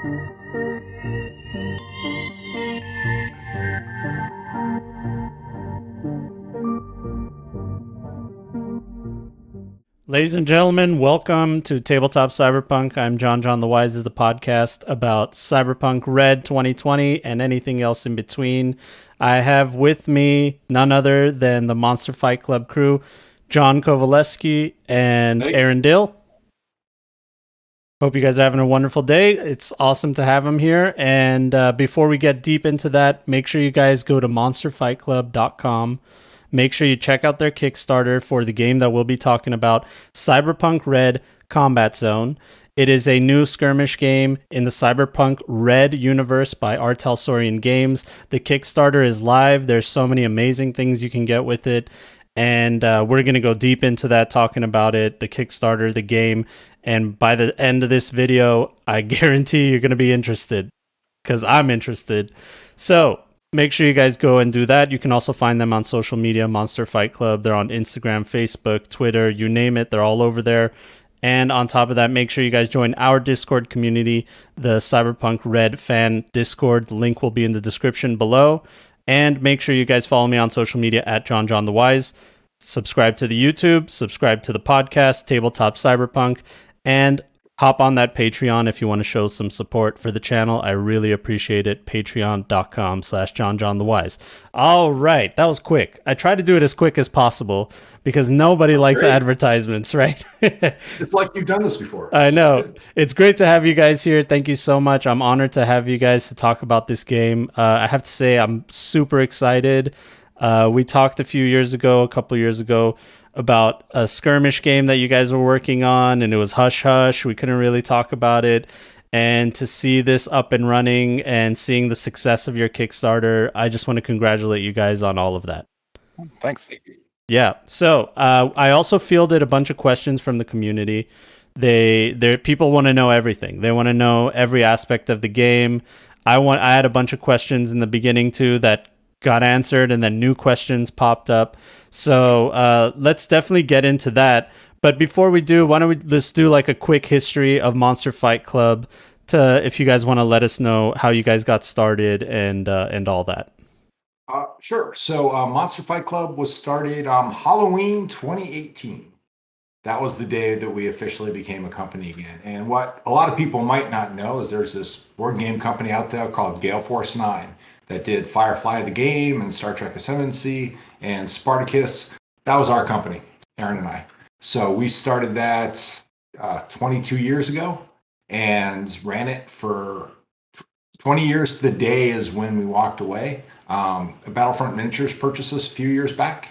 Ladies and gentlemen, welcome to Tabletop Cyberpunk. I'm JonJonTheWise, is the podcast about Cyberpunk Red 2020 and anything else in between. I have with me none other than the Monster Fight Club crew, John Kovaleski and Aaron Dill. Hope you guys are having a wonderful day. It's awesome to have them here. And before we get deep into that, make sure you guys go to monsterfightclub.com. Make sure you check out their Kickstarter for the game that we'll be talking about, Cyberpunk Red Combat Zone. It is a new skirmish game in the Cyberpunk Red universe by Talsorian Games. The Kickstarter is live. There's so many amazing things you can get with it. And we're going to go deep into that, talking about it, the Kickstarter, the game. And by the end of this video, I guarantee you're going to be interested, because I'm interested. So make sure you guys go and do that. You can also find them on social media, Monster Fight Club. They're on Instagram, Facebook, Twitter, you name it. They're all over there. And on top of that, make sure you guys join our Discord community, the Cyberpunk Red fan Discord. The link will be in the description below. And make sure you guys follow me on social media at JonJonTheWise. Subscribe to the YouTube, subscribe to the podcast, Tabletop Cyberpunk, and hop on that Patreon if you want to show some support for the channel. I really appreciate it. Patreon.com/JonJonTheWise. All right. That was quick. I try to do it as quick as possible because nobody likes advertisements, right? It's like you've done this before. I know. It's great to have you guys here. Thank you so much. I'm honored to have you guys to talk about this game. I have to say I'm super excited. We talked a couple years ago, about a skirmish game that you guys were working on, and it was hush hush. We couldn't really talk about it. And to see this up and running and seeing the success of your Kickstarter, I just want to congratulate you guys on all of that. Thanks. Yeah. So I also fielded a bunch of questions from the community. People want to know everything. They want to know every aspect of the game. I had a bunch of questions in the beginning too that got answered, and then new questions popped up. So let's definitely get into that. But before we do, why don't we just do like a quick history of Monster Fight Club, if you guys want to let us know how you guys got started and all that. Sure. So Monster Fight Club was started Halloween 2018. That was the day that we officially became a company again. And what a lot of people might not know is there's this board game company out there called Gale Force 9 that did Firefly the game and Star Trek Ascendancy and Spartacus. That was our company, Aaron and I. So we started that 22 years ago and ran it for 20 years. The day is when we walked away. Battlefront Miniatures purchased us a few years back,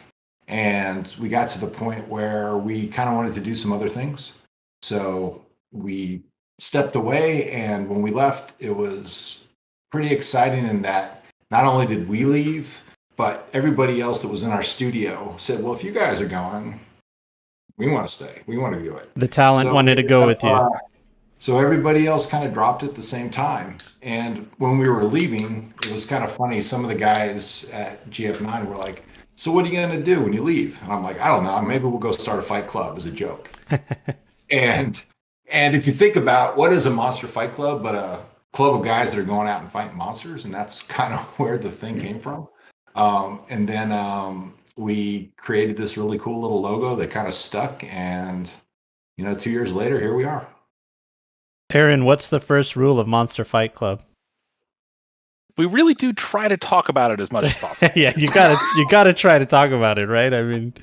and we got to the point where we kind of wanted to do some other things. So we stepped away, and when we left, it was pretty exciting in that not only did we leave, but everybody else that was in our studio said, well, if you guys are going, we want to stay. We want to do it. The talent wanted to go with you. So everybody else kind of dropped at the same time. And when we were leaving, it was kind of funny. Some of the guys at GF9 were like, so what are you going to do when you leave? And I'm like, I don't know. Maybe we'll go start a fight club as a joke. And if you think about what is a monster fight club, but a club of guys that are going out and fighting monsters, and that's kind of where the thing came from. And then we created this really cool little logo that kind of stuck, and 2 years later, here we are. Aaron, what's the first rule of Monster Fight Club? We really do try to talk about it as much as possible. Yeah, you gotta try to talk about it, right? I mean,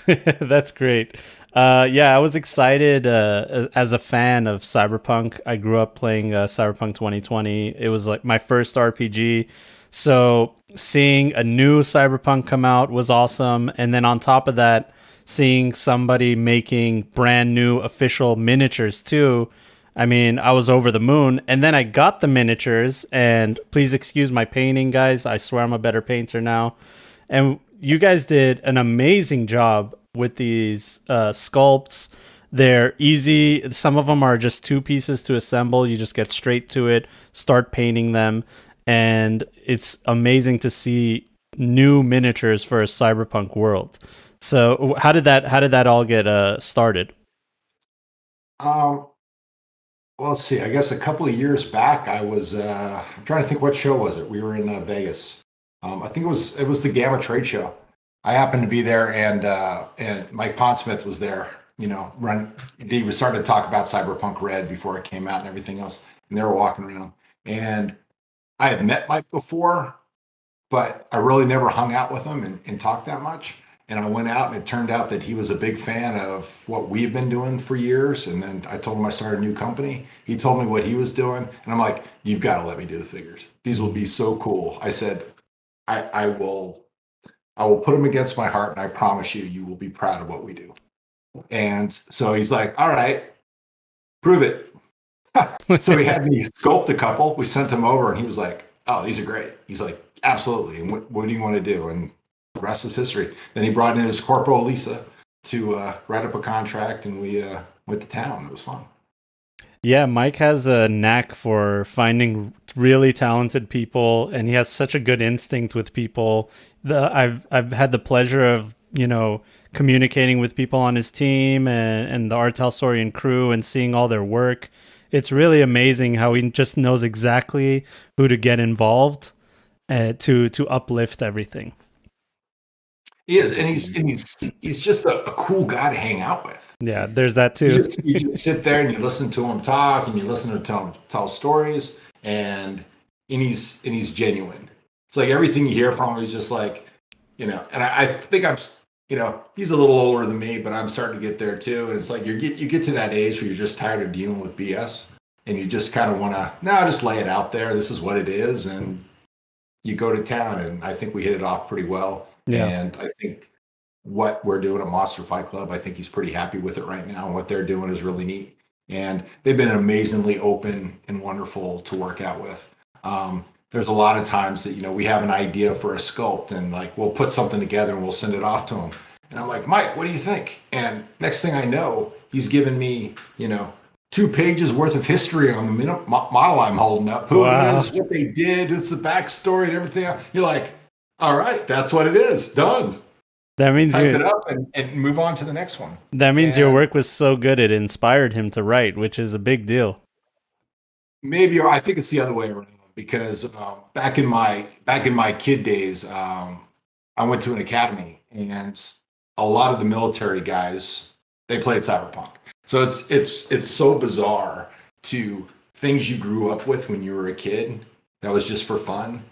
that's great. I was excited as a fan of Cyberpunk. I grew up playing Cyberpunk 2020. It was like my first RPG. So seeing a new Cyberpunk come out was awesome. And then on top of that, seeing somebody making brand new official miniatures too. I mean, I was over the moon. And then I got the miniatures, and please excuse my painting, guys. I swear I'm a better painter now. And you guys did an amazing job with these sculpts. They're easy. Some of them are just 2 pieces to assemble. You just get straight to it, start painting them. And it's amazing to see new miniatures for a cyberpunk world. So how did that all get started? Well, let's see. I guess a couple of years back, I was I'm trying to think what show was it. We were in Vegas. I think it was the Gamma Trade Show. I happened to be there, and Mike Pondsmith was there. He was starting to talk about Cyberpunk Red before it came out and everything else, and they were walking around. And I had met Mike before, but I really never hung out with him and talked that much. And I went out, and it turned out that he was a big fan of what we've been doing for years. And then I told him I started a new company. He told me what he was doing, and I'm like, "You've got to let me do the figures. These will be so cool." I said, "I will put them against my heart, and I promise you, you will be proud of what we do." And so he's like, "All right, prove it." So he had me sculpt a couple. We sent him over, and he was like, "Oh, these are great." He's like, "Absolutely. And what do you want to do?" And the rest is history. Then he brought in his Corporal Lisa to write up a contract, and we went to town. It was fun. Yeah, Mike has a knack for finding really talented people, and he has such a good instinct with people. I've had the pleasure of communicating with people on his team and the Talsorian crew and seeing all their work. It's really amazing how he just knows exactly who to get involved to uplift everything. He is, and he's just a cool guy to hang out with. Yeah, there's that too. You just sit there and you listen to him talk, and you listen to him tell stories, and he's genuine. It's like everything you hear from him is just like, and I think he's a little older than me, but I'm starting to get there too. And it's like you get to that age where you're just tired of dealing with BS, and you just kind of want to just lay it out there. This is what it is, and you go to town. And I think we hit it off pretty well. Yeah. And I think what we're doing at Monster Fight Club, I think he's pretty happy with it right now. And what they're doing is really neat. And they've been amazingly open and wonderful to work out with. There's a lot of times that, we have an idea for a sculpt, and like we'll put something together and we'll send it off to him. And I'm like, "Mike, what do you think?" And next thing I know, he's given me, 2 pages worth of history on the model I'm holding up. Who it is, what they did, it's the backstory and everything. You're like, all right, that's what it is. Done. That means type it up and move on to the next one. That means your work was so good it inspired him to write, which is a big deal. Maybe, or I think it's the other way around, because back in my kid days, I went to an academy, and a lot of the military guys, they played Cyberpunk. So it's so bizarre to things you grew up with when you were a kid that was just for fun.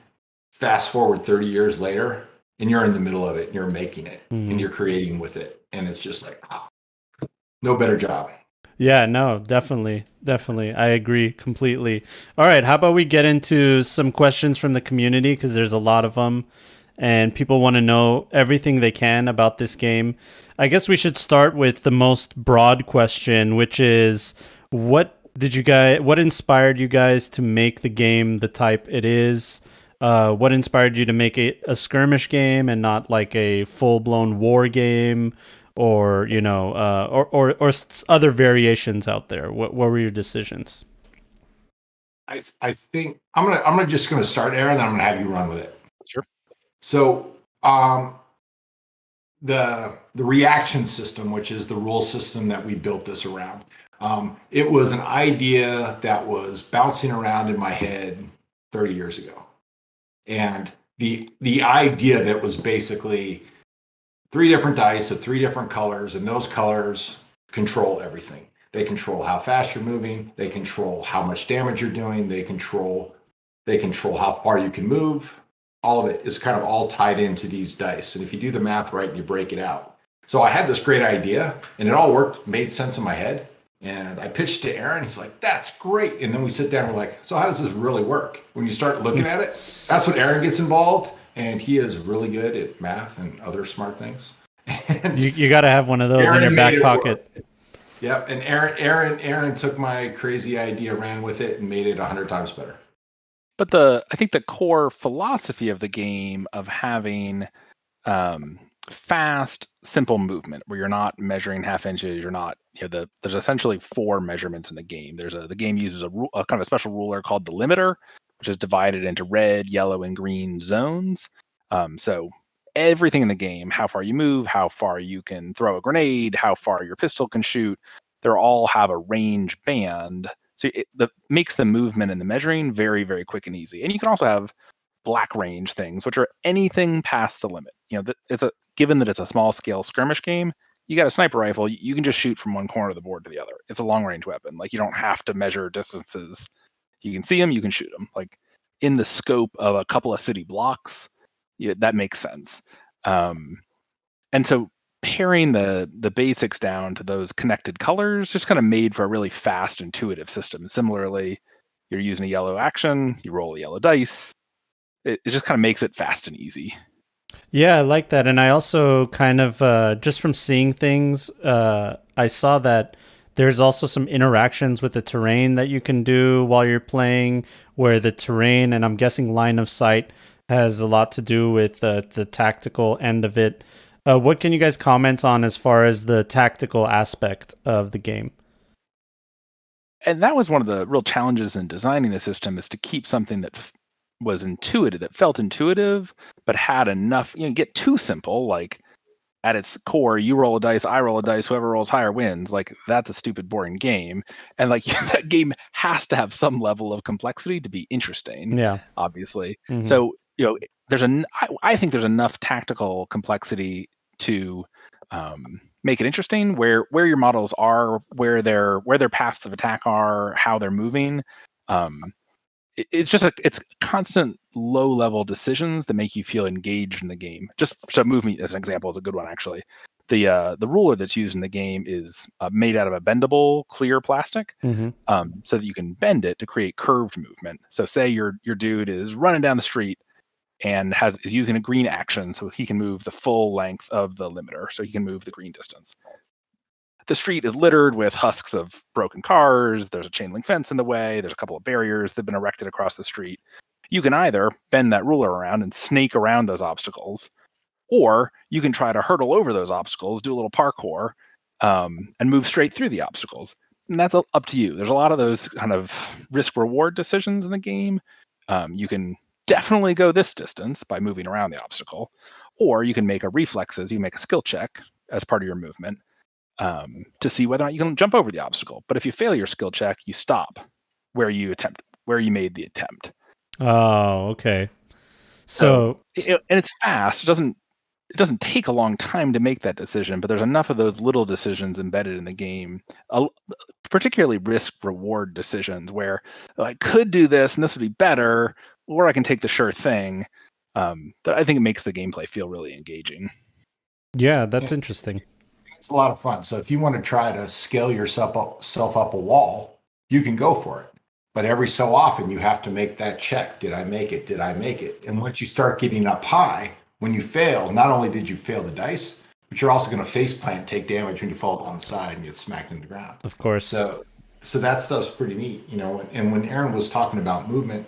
Fast forward 30 years later, and you're in the middle of it, and you're making it, and you're creating with it. And it's just like, no better job. Yeah, no, definitely. I agree completely. All right, how about we get into some questions from the community, because there's a lot of them, and people want to know everything they can about this game. I guess we should start with the most broad question, which is, what inspired you guys to make the game the type it is? What inspired you to make a skirmish game and not like a full-blown war game, or or other variations out there? What were your decisions? I think I'm just gonna start, Aaron, then I'm gonna have you run with it. Sure. So the reaction system, which is the rule system that we built this around, it was an idea that was bouncing around in my head 30 years ago. And the idea that was basically 3 different dice of 3 different colors, and those colors control everything. They control how fast you're moving, they control how much damage you're doing, they control how far you can move. All of it is kind of all tied into these dice. And if you do the math right and you break it out. So I had this great idea, and it all worked, made sense in my head. And I pitched to Aaron. He's like, "That's great." And then we sit down and we're like, "So how does this really work?" When you start looking at it, that's when Aaron gets involved. And he is really good at math and other smart things. And you got to have one of those in your back pocket. Yep. And Aaron took my crazy idea, ran with it, and made it 100 times better. But I think the core philosophy of the game of having fast, simple movement, where you're not measuring half inches, you're not, there's essentially 4 measurements in the game. The game uses a kind of a special ruler called the limiter, which is divided into red, yellow, and green zones. So everything in the game, how far you move, how far you can throw a grenade, how far your pistol can shoot, they all have a range band So that makes the movement and the measuring very, very quick and easy. And you can also have black range things, which are anything past the limit. Given that it's a small scale skirmish game, you got a sniper rifle, you can just shoot from one corner of the board to the other. It's a long range weapon. Like, you don't have to measure distances. You can see them, you can shoot them. Like, in the scope of a couple of city blocks, that makes sense. And so paring the basics down to those connected colors just kind of made for a really fast, intuitive system. Similarly, you're using a yellow action, you roll a yellow dice. It just kind of makes it fast and easy. Yeah, I like that. And I also kind of, just from seeing things, I saw that there's also some interactions with the terrain that you can do while you're playing, where the terrain, and I'm guessing line of sight, has a lot to do with the tactical end of it. What can you guys comment on as far as the tactical aspect of the game? And that was one of the real challenges in designing the system, is to keep something that was intuitive, that felt intuitive, but had enough, get too simple. Like, at its core, you roll a dice, I roll a dice, whoever rolls higher wins. Like, that's a stupid, boring game. And like, that game has to have some level of complexity to be interesting. Yeah. Obviously. Mm-hmm. So, I think there's enough tactical complexity to make it interesting, where your models are, where their paths of attack are, how they're moving. It's constant low-level decisions that make you feel engaged in the game. Just so movement as an example is a good one, actually. The ruler that's used in the game is made out of a bendable clear plastic, so that you can bend it to create curved movement. So say your dude is running down the street and is using a green action, so he can move the full length of the limiter, so he can move the green distance. The street is littered with husks of broken cars. There's a chain link fence in the way. There's a couple of barriers that have been erected across the street. You can either bend that ruler around and snake around those obstacles, or you can try to hurdle over those obstacles, do a little parkour, and move straight through the obstacles. And that's up to you. There's a lot of those kind of risk-reward decisions in the game. You can definitely go this distance by moving around the obstacle, or you can make a reflexes. You make a skill check as part of your movement, to see whether or not you can jump over the obstacle. But if you fail your skill check, you stop where you made the attempt. Oh, okay. So and it's fast. It doesn't take a long time to make that decision, but there's enough of those little decisions embedded in the game, particularly risk-reward decisions, where I could do this and this would be better, or I can take the sure thing. That I think it makes the gameplay feel really engaging. Yeah, that's interesting. It's a lot of fun. So if you want to try to scale yourself up a wall, you can go for it. But every so often you have to make that check. Did I make it? Did I make it? And once you start getting up high, when you fail, not only did you fail the dice, but you're also going to face plant, take damage when you fall on the side and get smacked into the ground. Of course. So that stuff's pretty neat, And when Aaron was talking about movement,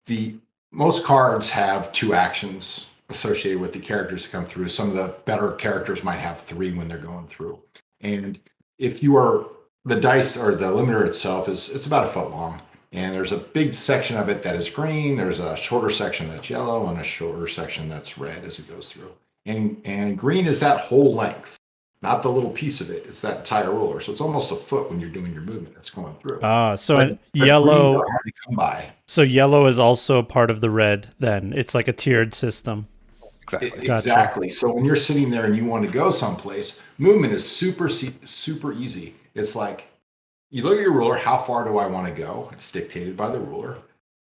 the most cards have 2 actions associated with the characters that come through. Some of the better characters might have 3 when they're going through. And if you are, the dice or the limiter itself it's about 1 foot long. And there's a big section of it that is green. There's a shorter section that's yellow and a shorter section that's red as it goes through. And green is that whole length, not the little piece of it. It's that entire ruler. So it's almost 1 foot when you're doing your movement that's going through. So yellow. Hard to come by. So yellow is also part of the red. Then it's like a tiered system. Exactly. Gotcha. Exactly. So when you're sitting there and you want to go someplace, movement is super easy. It's like you look at your ruler. How far do I want to go? It's dictated by the ruler.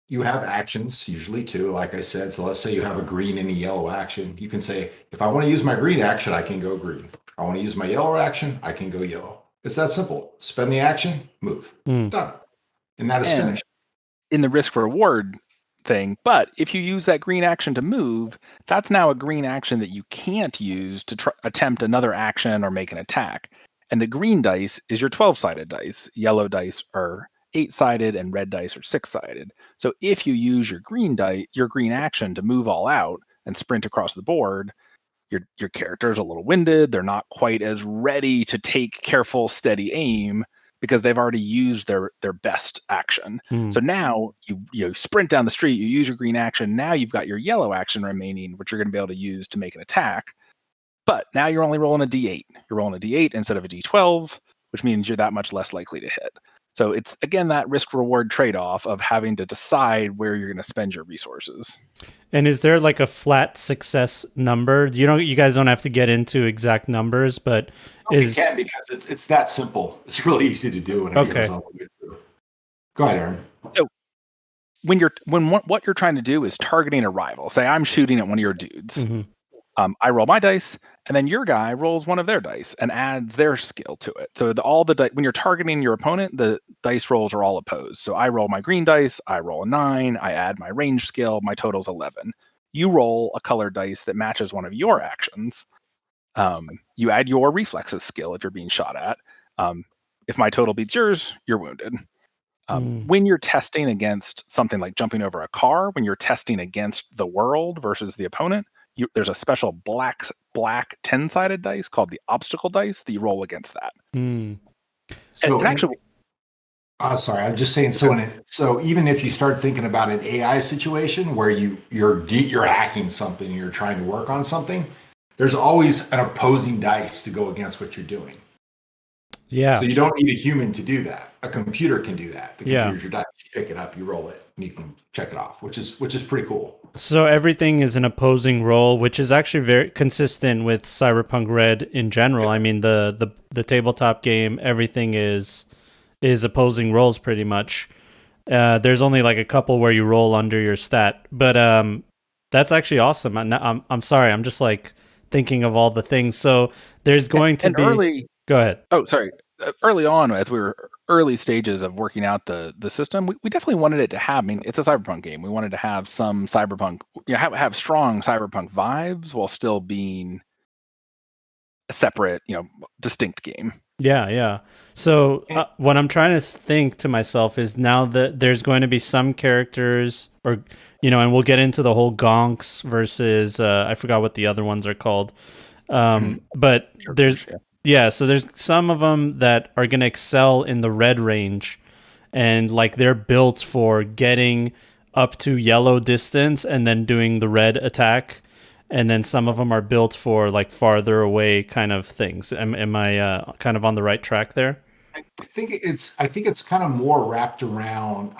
You have actions, usually 2, like I said. So let's say you have a green and a yellow action. You can say, if I want to use my green action, I can go green. If I want to use my yellow action, I can go yellow. It's that simple. Spend the action, move. Done. And that is finished. In the risk-reward thing, but if you use that green action to move, that's now a green action that you can't use to attempt another action or make an attack. And the green dice is your 12-sided dice. Yellow dice are 8-sided and red dice are 6-sided. So if you use your green action to move all out and sprint across the board, your character is a little winded. They're not quite as ready to take careful, steady aim because they've already used their best action. So now you sprint down the street, you use your green action. Now you've got your yellow action remaining, which you're going to be able to use to make an attack. But now you're only rolling a D8. You're rolling a D8 instead of a D12, which means you're that much less likely to hit. So it's, again, that risk-reward trade-off of having to decide where you're going to spend your resources. And is there like a flat success number? You guys don't have to get into exact numbers, but You can, because it's that simple. It's really easy to do. Okay. Go ahead, Aaron. So what you're trying to do is targeting a rival. Say I'm shooting at one of your dudes. Mm-hmm. I roll my dice, and then your guy rolls one of their dice and adds their skill to it. So when you're targeting your opponent, the dice rolls are all opposed. So I roll my green dice, I roll a 9, I add my range skill, my total's 11. You roll a colored dice that matches one of your actions. You add your reflexes skill if you're being shot at. If my total beats yours, you're wounded. When you're testing against something like jumping over a car, when you're testing against the world versus the opponent, there's a special black 10-sided dice called the obstacle dice that you roll against that. So actually, sorry, I'm just saying. So even if you start thinking about an AI situation where you're hacking something, you're trying to work on something, there's always an opposing dice to go against what you're doing. Yeah. So you don't need a human to do that. A computer can do that. The computer's your dice. You pick it up, you roll it, and you can check it off, which is pretty cool. So everything is an opposing roll, which is actually very consistent with Cyberpunk Red in general. I mean, the tabletop game, everything is opposing rolls pretty much. There's only like a couple where you roll under your stat, but that's actually awesome. I'm sorry, I'm just like thinking of all the things. So there's going to be. Go ahead. Oh, sorry. Early on, as we were early stages of working out the system, we definitely wanted it to have. I mean, it's a cyberpunk game. We wanted to have some cyberpunk, have strong cyberpunk vibes while still being a separate, distinct game. Yeah. So what I'm trying to think to myself is now that there's going to be some characters, or and we'll get into the whole Gonks versus I forgot what the other ones are called, but there's. Yeah, so there's some of them that are going to excel in the red range, and like they're built for getting up to yellow distance and then doing the red attack, and then some of them are built for like farther away kind of things. Am I kind of on the right track there? I think it's kind of more wrapped around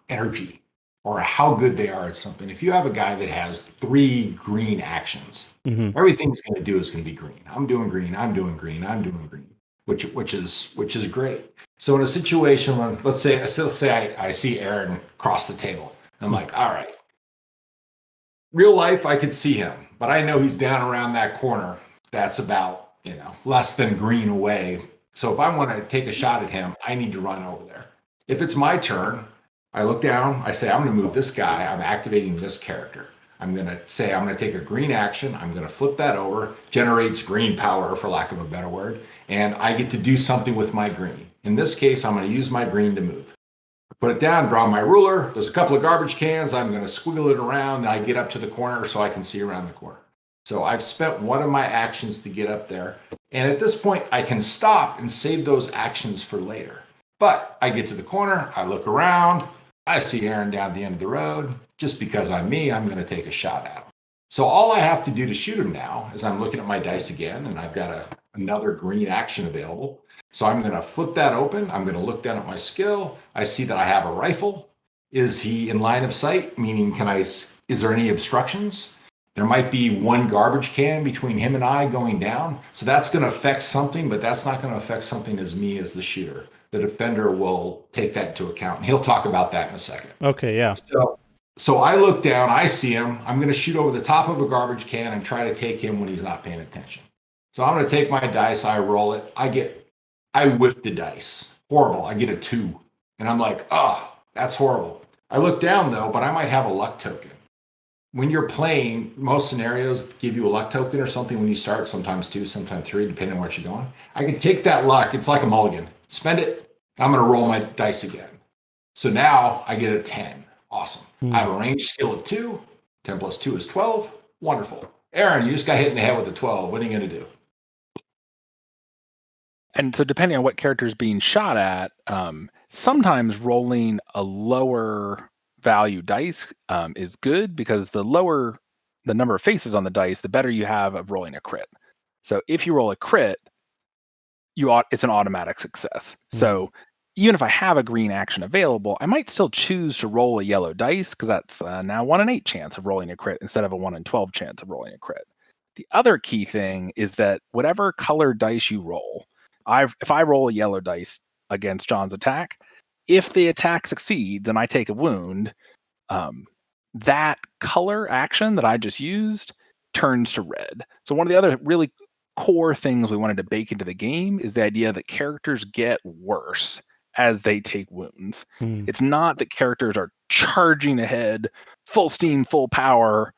energy or how good they are at something. If you have a guy that has 3 green actions, everything's going to do is going to be green. I'm doing green. I'm doing green. I'm doing green, which is great. So in a situation when let's say I see Aaron cross the table, I'm like, all right. Real life, I could see him, but I know he's down around that corner. That's about less than green away. So if I want to take a shot at him, I need to run over there. If it's my turn, I look down, I say, I'm going to move this guy. I'm activating this character. I'm going to say, I'm going to take a green action. I'm going to flip that over, generates green power, for lack of a better word. And I get to do something with my green. In this case, I'm going to use my green to move. I put it down, draw my ruler. There's a couple of garbage cans. I'm going to squiggle it around. And I get up to the corner so I can see around the corner. So I've spent one of my actions to get up there. And at this point, I can stop and save those actions for later. But I get to the corner. I look around. I see Aaron down the end of the road. Just because I'm me, I'm going to take a shot at him. So all I have to do to shoot him now is I'm looking at my dice again, and I've got another green action available. So I'm going to flip that open. I'm going to look down at my skill. I see that I have a rifle. Is he in line of sight? Meaning, is there any obstructions? There might be one garbage can between him and I going down. So that's going to affect something, but that's not going to affect something as me as the shooter. The defender will take that into account. And he'll talk about that in a second. Okay, yeah. So I look down, I see him. I'm going to shoot over the top of a garbage can and try to take him when he's not paying attention. So I'm going to take my dice. I roll it. I whiff the dice. Horrible. I get a 2. And I'm like, oh, that's horrible. I look down though, but I might have a luck token. When you're playing, most scenarios give you a luck token or something when you start, sometimes 2, sometimes 3, depending on where you're going. I can take that luck. It's like a mulligan. Spend it. I'm going to roll my dice again. So now I get a 10. Awesome. I have a range skill of 2. 10 plus 2 is 12. Wonderful. Aaron, you just got hit in the head with a 12. What are you going to do? And so depending on what character is being shot at, sometimes rolling a lower value dice is good, because the lower the number of faces on the dice, the better you have of rolling a crit. So if you roll a crit, it's an automatic success. So even if I have a green action available, I might still choose to roll a yellow dice because that's now 1 in 8 chance of rolling a crit instead of a 1 in 12 chance of rolling a crit. The other key thing is that whatever color dice you roll, if I roll a yellow dice against John's attack, if the attack succeeds and I take a wound, that color action that I just used turns to red. So one of the other really core things we wanted to bake into the game is the idea that characters get worse as they take wounds. It's not that characters are charging ahead, full steam, full power,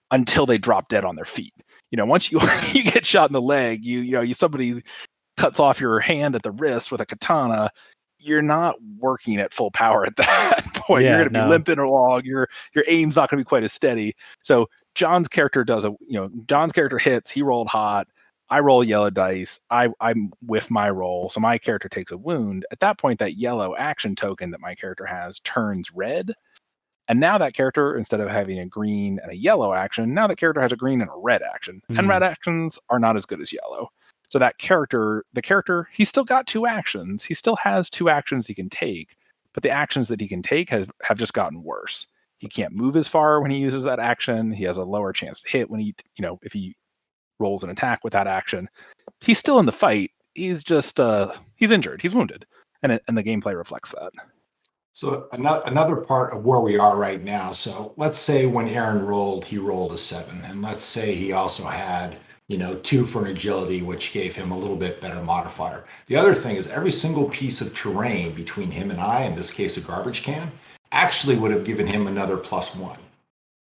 until they drop dead on their feet. Once you you get shot in the leg, somebody cuts off your hand at the wrist with a katana, you're not working at full power at that point. Yeah, you're going to be limping along. Your aim's not going to be quite as steady. So John's character John's character hits. He rolled hot. I roll yellow dice. I whiff my roll. So my character takes a wound. At that point, that yellow action token that my character has turns red. And now that character, instead of having a green and a yellow action, now that character has a green and a red action. And red actions are not as good as yellow. So the character, he's still got 2 actions. He still has 2 actions he can take, but the actions that he can take have just gotten worse. He can't move as far when he uses that action. He has a lower chance to hit when if he rolls an attack with that action. He's still in the fight. He's just, he's injured. He's wounded. And the gameplay reflects that. So another part of where we are right now. So let's say when Aaron rolled, he rolled a 7. And let's say he also had 2 for an agility, which gave him a little bit better modifier. The other thing is every single piece of terrain between him and I, in this case a garbage can, actually would have given him another +1.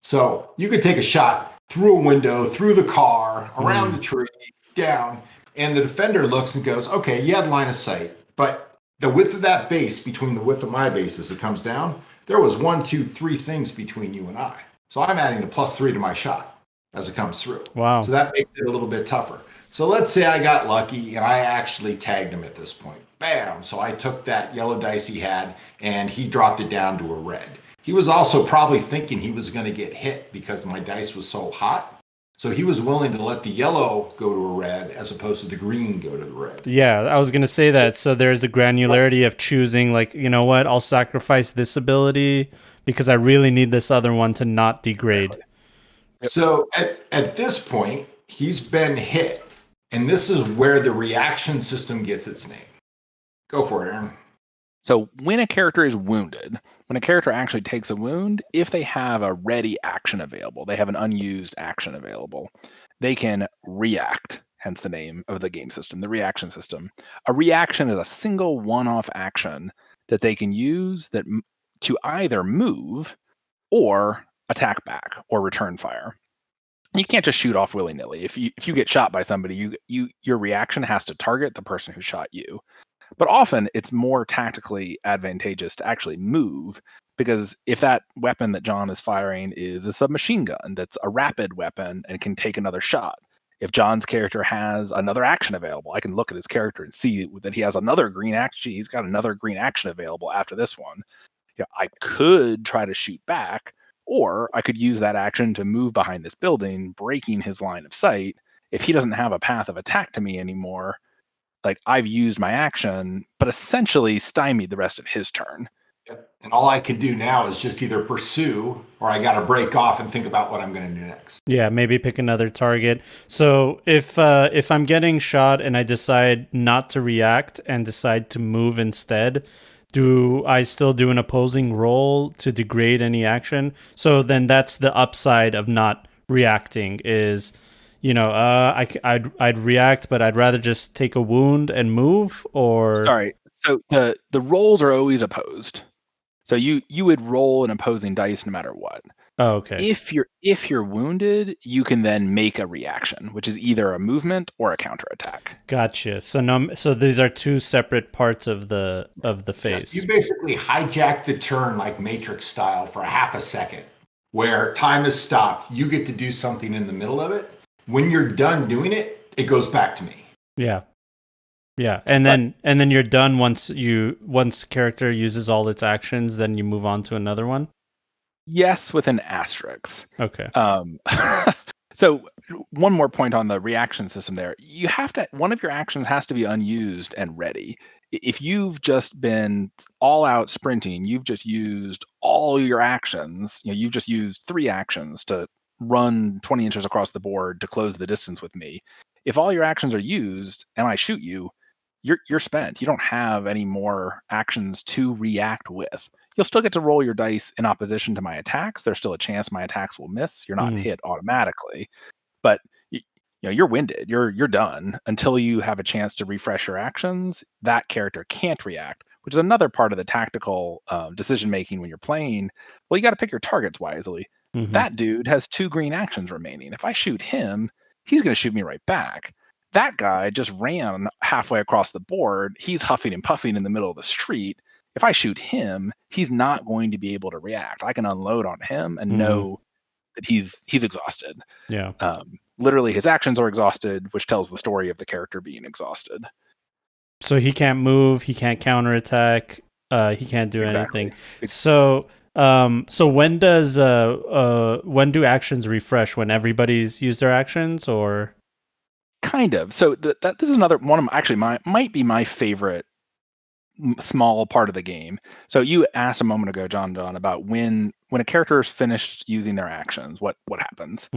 So you could take a shot through a window, through the car, around the tree, down, and the defender looks and goes, okay, you had line of sight, but the width of that base between the width of my base as it comes down, there was 1, 2, 3 things between you and I. So I'm adding a +3 to my shot as it comes through. Wow. So that makes it a little bit tougher. So let's say I got lucky and I actually tagged him at this point. Bam! So I took that yellow dice he had and he dropped it down to a red. He was also probably thinking he was going to get hit because my dice was so hot. So he was willing to let the yellow go to a red as opposed to the green go to the red. Yeah, I was going to say that. So there's the granularity of choosing, like, you know what, I'll sacrifice this ability because I really need this other one to not degrade. Yep. So at this point, he's been hit. And this is where the reaction system gets its name. Go for it, Aaron. So when a character is wounded, when a character actually takes a wound, if they have a ready action available, they have an unused action available, they can react, hence the name of the game system, the reaction system. A reaction is a single one-off action that they can use to either move or attack back or return fire. You can't just shoot off willy-nilly. If you get shot by somebody, your reaction has to target the person who shot you. But often it's more tactically advantageous to actually move, because if that weapon that John is firing is a submachine gun that's a rapid weapon and can take another shot, if John's character has another action available, I can look at his character and see that he has another green action. He's got another green action available after this one. I could try to shoot back, or I could use that action to move behind this building, breaking his line of sight. If he doesn't have a path of attack to me anymore, like, I've used my action, but essentially stymied the rest of his turn. Yep. And all I can do now is just either pursue or I got to break off and think about what I'm going to do next. Yeah, maybe pick another target. So if I'm getting shot and I decide not to react and decide to move instead, do I still do an opposing roll to degrade any action? So then that's the upside of not reacting is... I'd react, but I'd rather just take a wound and move, or... Sorry. So the rolls are always opposed. So you would roll an opposing dice no matter what. Oh, okay. If you're wounded, you can then make a reaction, which is either a movement or a counterattack. Gotcha. So these are 2 separate parts of the phase. Yes, you basically hijack the turn like Matrix style for a half a second, where time is stopped. You get to do something in the middle of it. When you're done doing it, it goes back to me. Yeah. And then you're done once character uses all its actions, then you move on to another one? Yes, with an asterisk. Okay. So one more point on the reaction system there. One of your actions has to be unused and ready. If you've just been all out sprinting, you've just used all your actions, you've just used 3 actions to run 20 inches across the board to close the distance with me. If all your actions are used and I shoot you, you're spent. You don't have any more actions to react with. You'll still get to roll your dice in opposition to my attacks. There's still a chance my attacks will miss. You're not hit automatically, but you're winded. You're done until you have a chance to refresh your actions. That character can't react, which is another part of the tactical decision making when you're playing. Well, you got to pick your targets wisely. That dude has 2 green actions remaining. If I shoot him, he's going to shoot me right back. That guy just ran halfway across the board. He's huffing and puffing in the middle of the street. If I shoot him, he's not going to be able to react. I can unload on him and know that he's exhausted. Yeah. Literally, his actions are exhausted, which tells the story of the character being exhausted. So he can't move. He can't counterattack. He can't do anything. So when do actions refresh? When everybody's used their actions, or? Kind of. So this is another one of might be my favorite small part of the game. So you asked a moment ago, John, about when a character is finished using their actions, what happens.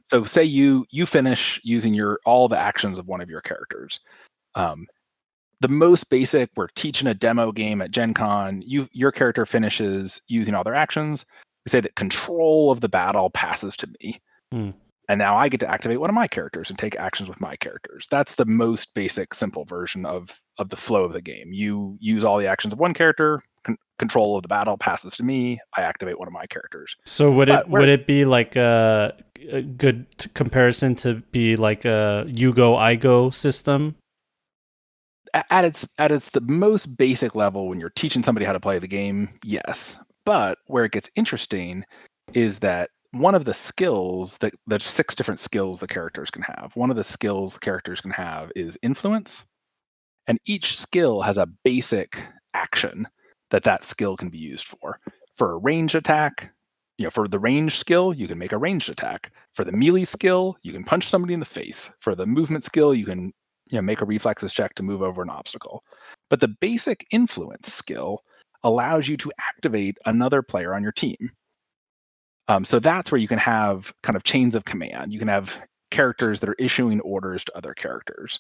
So say you finish using all the actions of one of your characters. The most basic, we're teaching a demo game at Gen Con. Your character finishes using all their actions. We say that control of the battle passes to me. And now I get to activate one of my characters and take actions with my characters. That's the most basic, simple version of the flow of the game. You use all the actions of one character, control of the battle passes to me, I activate one of my characters. So would it be like a good comparison to be like a you go, I go system? At its the most basic level, when you're teaching somebody how to play the game, yes. But where it gets interesting is that one of the skills that there's 6 different skills the characters can have. One of the skills the characters can have is influence, and each skill has a basic action that skill can be used for. For a ranged attack, for the range skill, you can make a ranged attack. For the melee skill, you can punch somebody in the face. For the movement skill, you can make a reflexes check to move over an obstacle. But the basic influence skill allows you to activate another player on your team. So that's where you can have kind of chains of command. You can have characters that are issuing orders to other characters.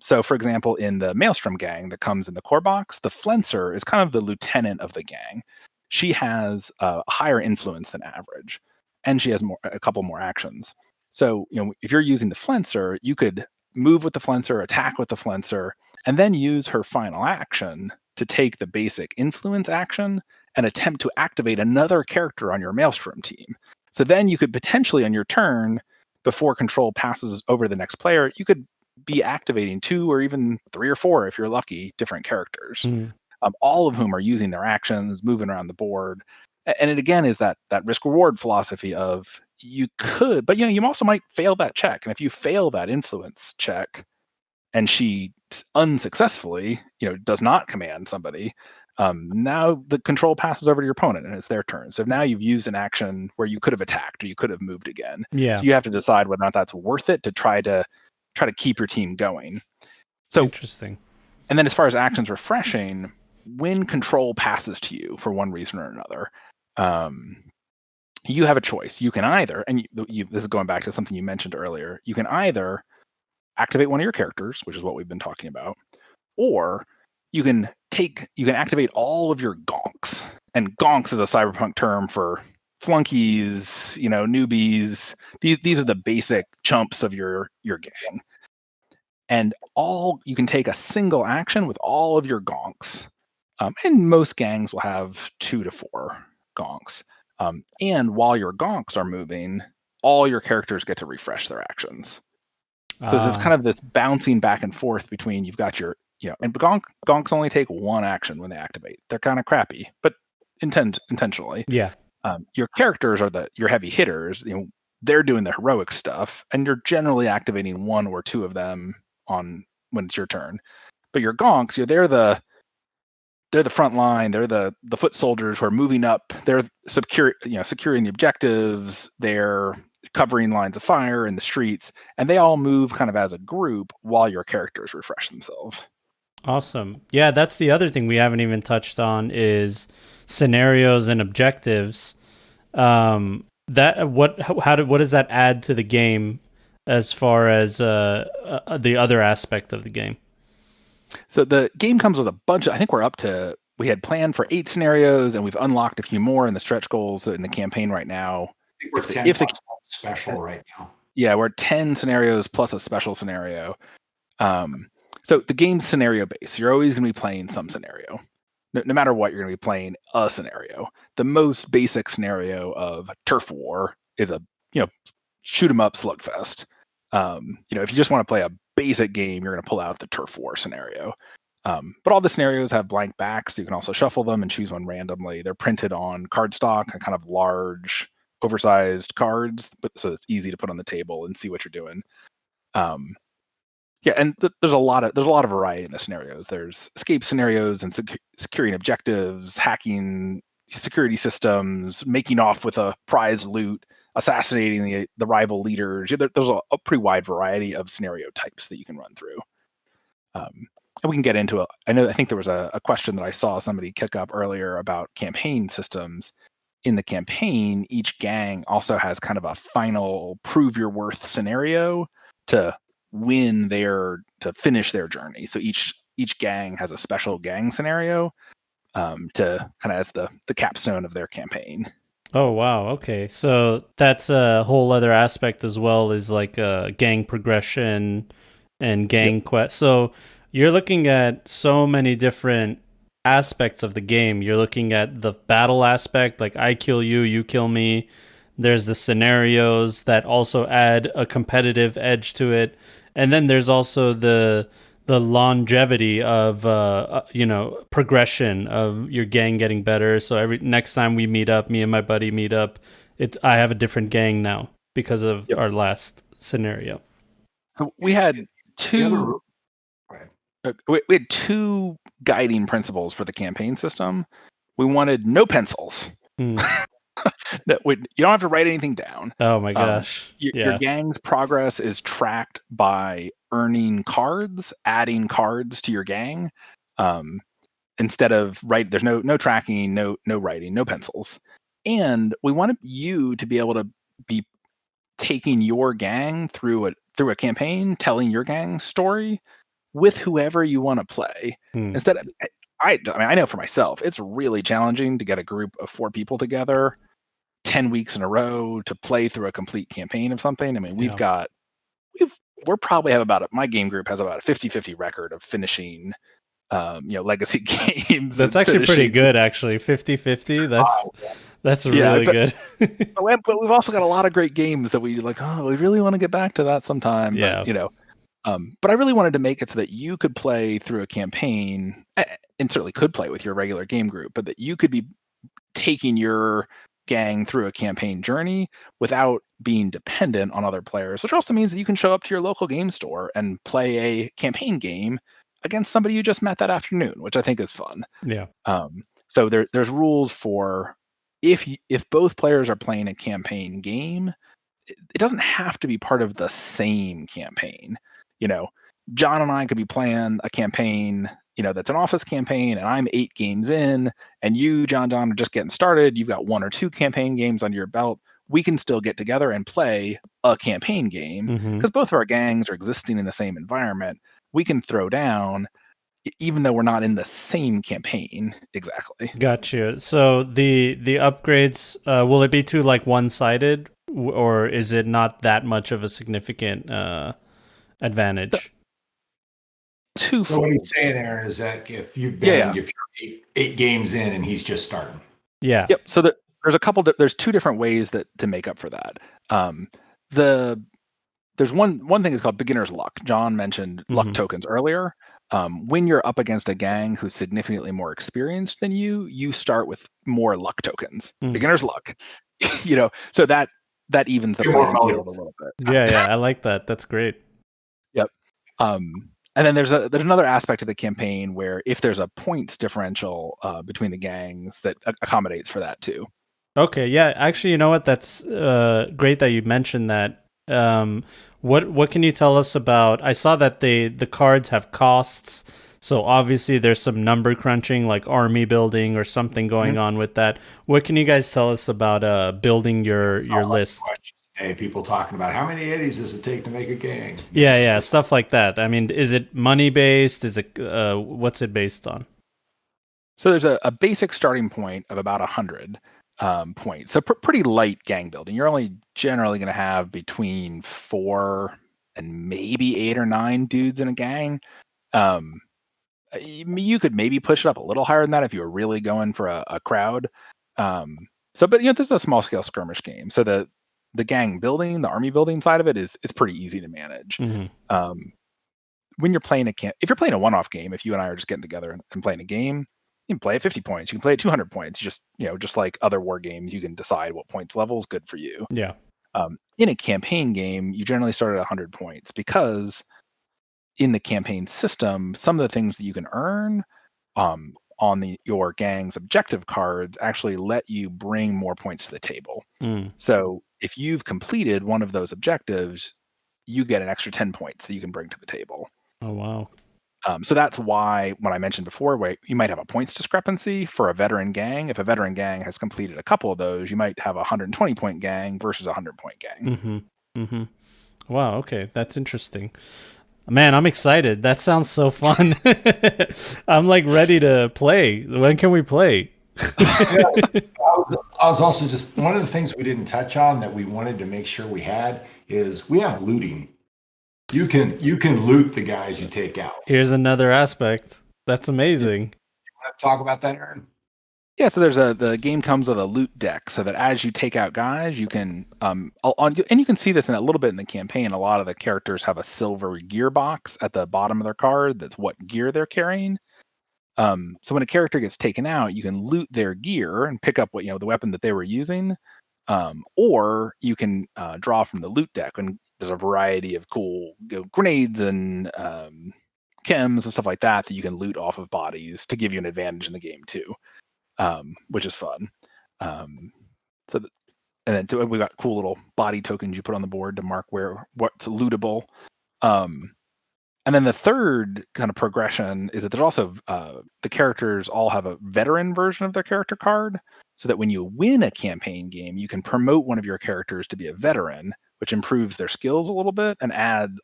So, for example, in the Maelstrom gang that comes in the core box, the Flencer is kind of the lieutenant of the gang. She has a higher influence than average, and she has a couple more actions. So, if you're using the Flencer, you could move with the Flencer, attack with the Flencer, and then use her final action to take the basic influence action and attempt to activate another character on your Maelstrom team. So then you could potentially, on your turn, before control passes over the next player, you could be activating 2 or even 3 or 4, if you're lucky, different characters, all of whom are using their actions, moving around the board. And it again is that risk-reward philosophy of you could, but you also might fail that check. And if you fail that influence check and she unsuccessfully, does not command somebody, now the control passes over to your opponent and it's their turn. So now you've used an action where you could have attacked or you could have moved again. Yeah. So you have to decide whether or not that's worth it to try to keep your team going. So interesting. And then as far as actions refreshing, when control passes to you for one reason or another, you have a choice. You can either, and this is going back to something you mentioned earlier, you can either activate one of your characters, which is what we've been talking about, or you can activate all of your gonks. And gonks is a cyberpunk term for flunkies, newbies. These are the basic chumps of your gang. And you can take a single action with all of your gonks. And most gangs will have 2 to 4 gonks. And while your gonks are moving, all your characters get to refresh their actions. So it's kind of this bouncing back and forth between you've got your, and gonks only take 1 action when they activate. They're kind of crappy, but intentionally. Yeah. Your characters are your heavy hitters. They're doing the heroic stuff, and you're generally activating 1 or 2 of them on when it's your turn. But your gonks, they're the front line. They're the foot soldiers who are moving up. They're securing the objectives. They're covering lines of fire in the streets, and they all move kind of as a group while your characters refresh themselves. Awesome. Yeah, that's the other thing we haven't even touched on is scenarios and objectives. What does that add to the game as far as the other aspect of the game? So the game comes with a bunch of, I think we had planned for 8 scenarios and we've unlocked a few more in the stretch goals in the campaign right now. I think we're 10 special right now. Yeah, we're at 10 scenarios plus a special scenario. So the game's scenario based. You're always going to be playing some scenario. No matter what, you're going to be playing a scenario. The most basic scenario of turf war is a shoot 'em up slugfest. If you just want to play a basic game, you're going to pull out the turf war scenario. But all the scenarios have blank backs. So you can also shuffle them and choose one randomly. They're printed on cardstock, a kind of large, oversized cards, so it's easy to put on the table and see what you're doing. And there's a lot of variety in the scenarios. There's escape scenarios and securing objectives, hacking security systems, making off with a prize loot, assassinating the rival leaders. There's a pretty wide variety of scenario types that you can run through. And we can get into it. I think there was a question that I saw somebody kick up earlier about campaign systems. In the campaign, each gang also has kind of a final prove your worth scenario to finish their journey. So each gang has a special gang scenario to kind of as the capstone of their campaign. Oh wow, okay. So that's a whole other aspect as well, is like gang progression and gang quest. So you're looking at so many different aspects of the game. You're looking at the battle aspect, like I kill you, you kill me. There's the scenarios that also add a competitive edge to it. And then there's also the longevity of progression of your gang getting better. So every next time we meet up, me and my buddy meet up, I have a different gang now because of our last scenario. So we had two guiding principles for the campaign system. We wanted no pencils. You don't have to write anything down. Oh my gosh. Your gang's progress is tracked by earning cards, adding cards to your gang. Instead of there's no tracking, no writing, no pencils. And we wanted you to be able to be taking your gang through a campaign, telling your gang's story with whoever you want to play. Instead of, I know for myself, it's really challenging to get a group of 4 people together 10 weeks in a row to play through a complete campaign of something. I mean, we're probably have my game group has about a 50-50 record of finishing legacy games. That's actually pretty good, actually. 50-50. That's really good. But we've also got a lot of great games that we like, we really want to get back to that sometime. Yeah. But I really wanted to make it so that you could play through a campaign, and certainly could play with your regular game group, but that you could be taking your gang through a campaign journey without being dependent on other players, which also means that you can show up to your local game store and play a campaign game against somebody you just met that afternoon, which I think is fun. Yeah. So there's rules for if both players are playing a campaign game, it doesn't have to be part of the same campaign. John and I could be playing a campaign, that's an office campaign, and I'm 8 games in, and you, John, are just getting started. You've got 1 or 2 campaign games under your belt. We can still get together and play a campaign game because both of our gangs are existing in the same environment. We can throw down, even though we're not in the same campaign exactly. Gotcha. So the upgrades, will it be too one-sided, or is it not that much of a significant advantage? So what he's saying, Aaron, is that if you've been if you're 8 games in and he's just starting. Yeah. Yep. So there's 2 different ways to make up for that. There's one thing is called beginner's luck. John mentioned luck tokens earlier. When you're up against a gang who's significantly more experienced than you start with more luck tokens. Beginner's luck. So that evens the playing field a little bit. Yeah, I like that. That's great. Yep. And then there's another aspect of the campaign where if there's a points differential between the gangs, that accommodates for that too. Okay, yeah. Actually, you know what? That's great that you mentioned that. What can you tell us about? I saw that the cards have costs. So obviously there's some number crunching, like army building or something going on with that. What can you guys tell us about building your list? Hey, people talking about how many eddies does it take to make a gang? Yeah, stuff like that. I mean, is it money based? Is it what's it based on? So there's a basic starting point of about 100 points. So pretty light gang building. You're only generally going to have between 4 and maybe 8 or 9 dudes in a gang. You could maybe push it up a little higher than that if you were really going for a crowd. But this is a small scale skirmish game. So the gang building, the army building side of it is pretty easy to manage. Mm-hmm. When you're playing if you're playing a one-off game, if you and I are just getting together and playing a game, you can play at 50 points. You can play at 200 points. Just like other war games, you can decide what points level is good for you. Yeah. In a campaign game, you generally start at 100 points because in the campaign system, some of the things that you can earn on your gang's objective cards actually let you bring more points to the table. So if you've completed one of those objectives, you get an extra 10 points that you can bring to the table. Oh, wow. So that's why, when I mentioned before, where you might have a points discrepancy for a veteran gang. If a veteran gang has completed a couple of those, you might have a 120-point gang versus a 100-point gang. Wow, okay. That's interesting. Man, I'm excited. That sounds so fun. I'm like ready to play. When can we play? I was also just, one of the things we didn't touch on that we wanted to make sure we had is we have looting. You can loot the guys you take out. Here's another aspect. That's amazing. You want to talk about that, Aaron? Yeah, so the game comes with a loot deck, so that as you take out guys, you can and you can see this in a little bit in the campaign. A lot of the characters have a silver gear box at the bottom of their card. That's what gear they're carrying. So when a character gets taken out, you can loot their gear and pick up the weapon that they were using, or you can draw from the loot deck. And there's a variety of cool grenades and chems and stuff like that you can loot off of bodies to give you an advantage in the game too. Which is fun. And then we got cool little body tokens you put on the board to mark what's lootable. And then the third kind of progression is that there's also the characters all have a veteran version of their character card, so that when you win a campaign game, you can promote one of your characters to be a veteran, which improves their skills a little bit and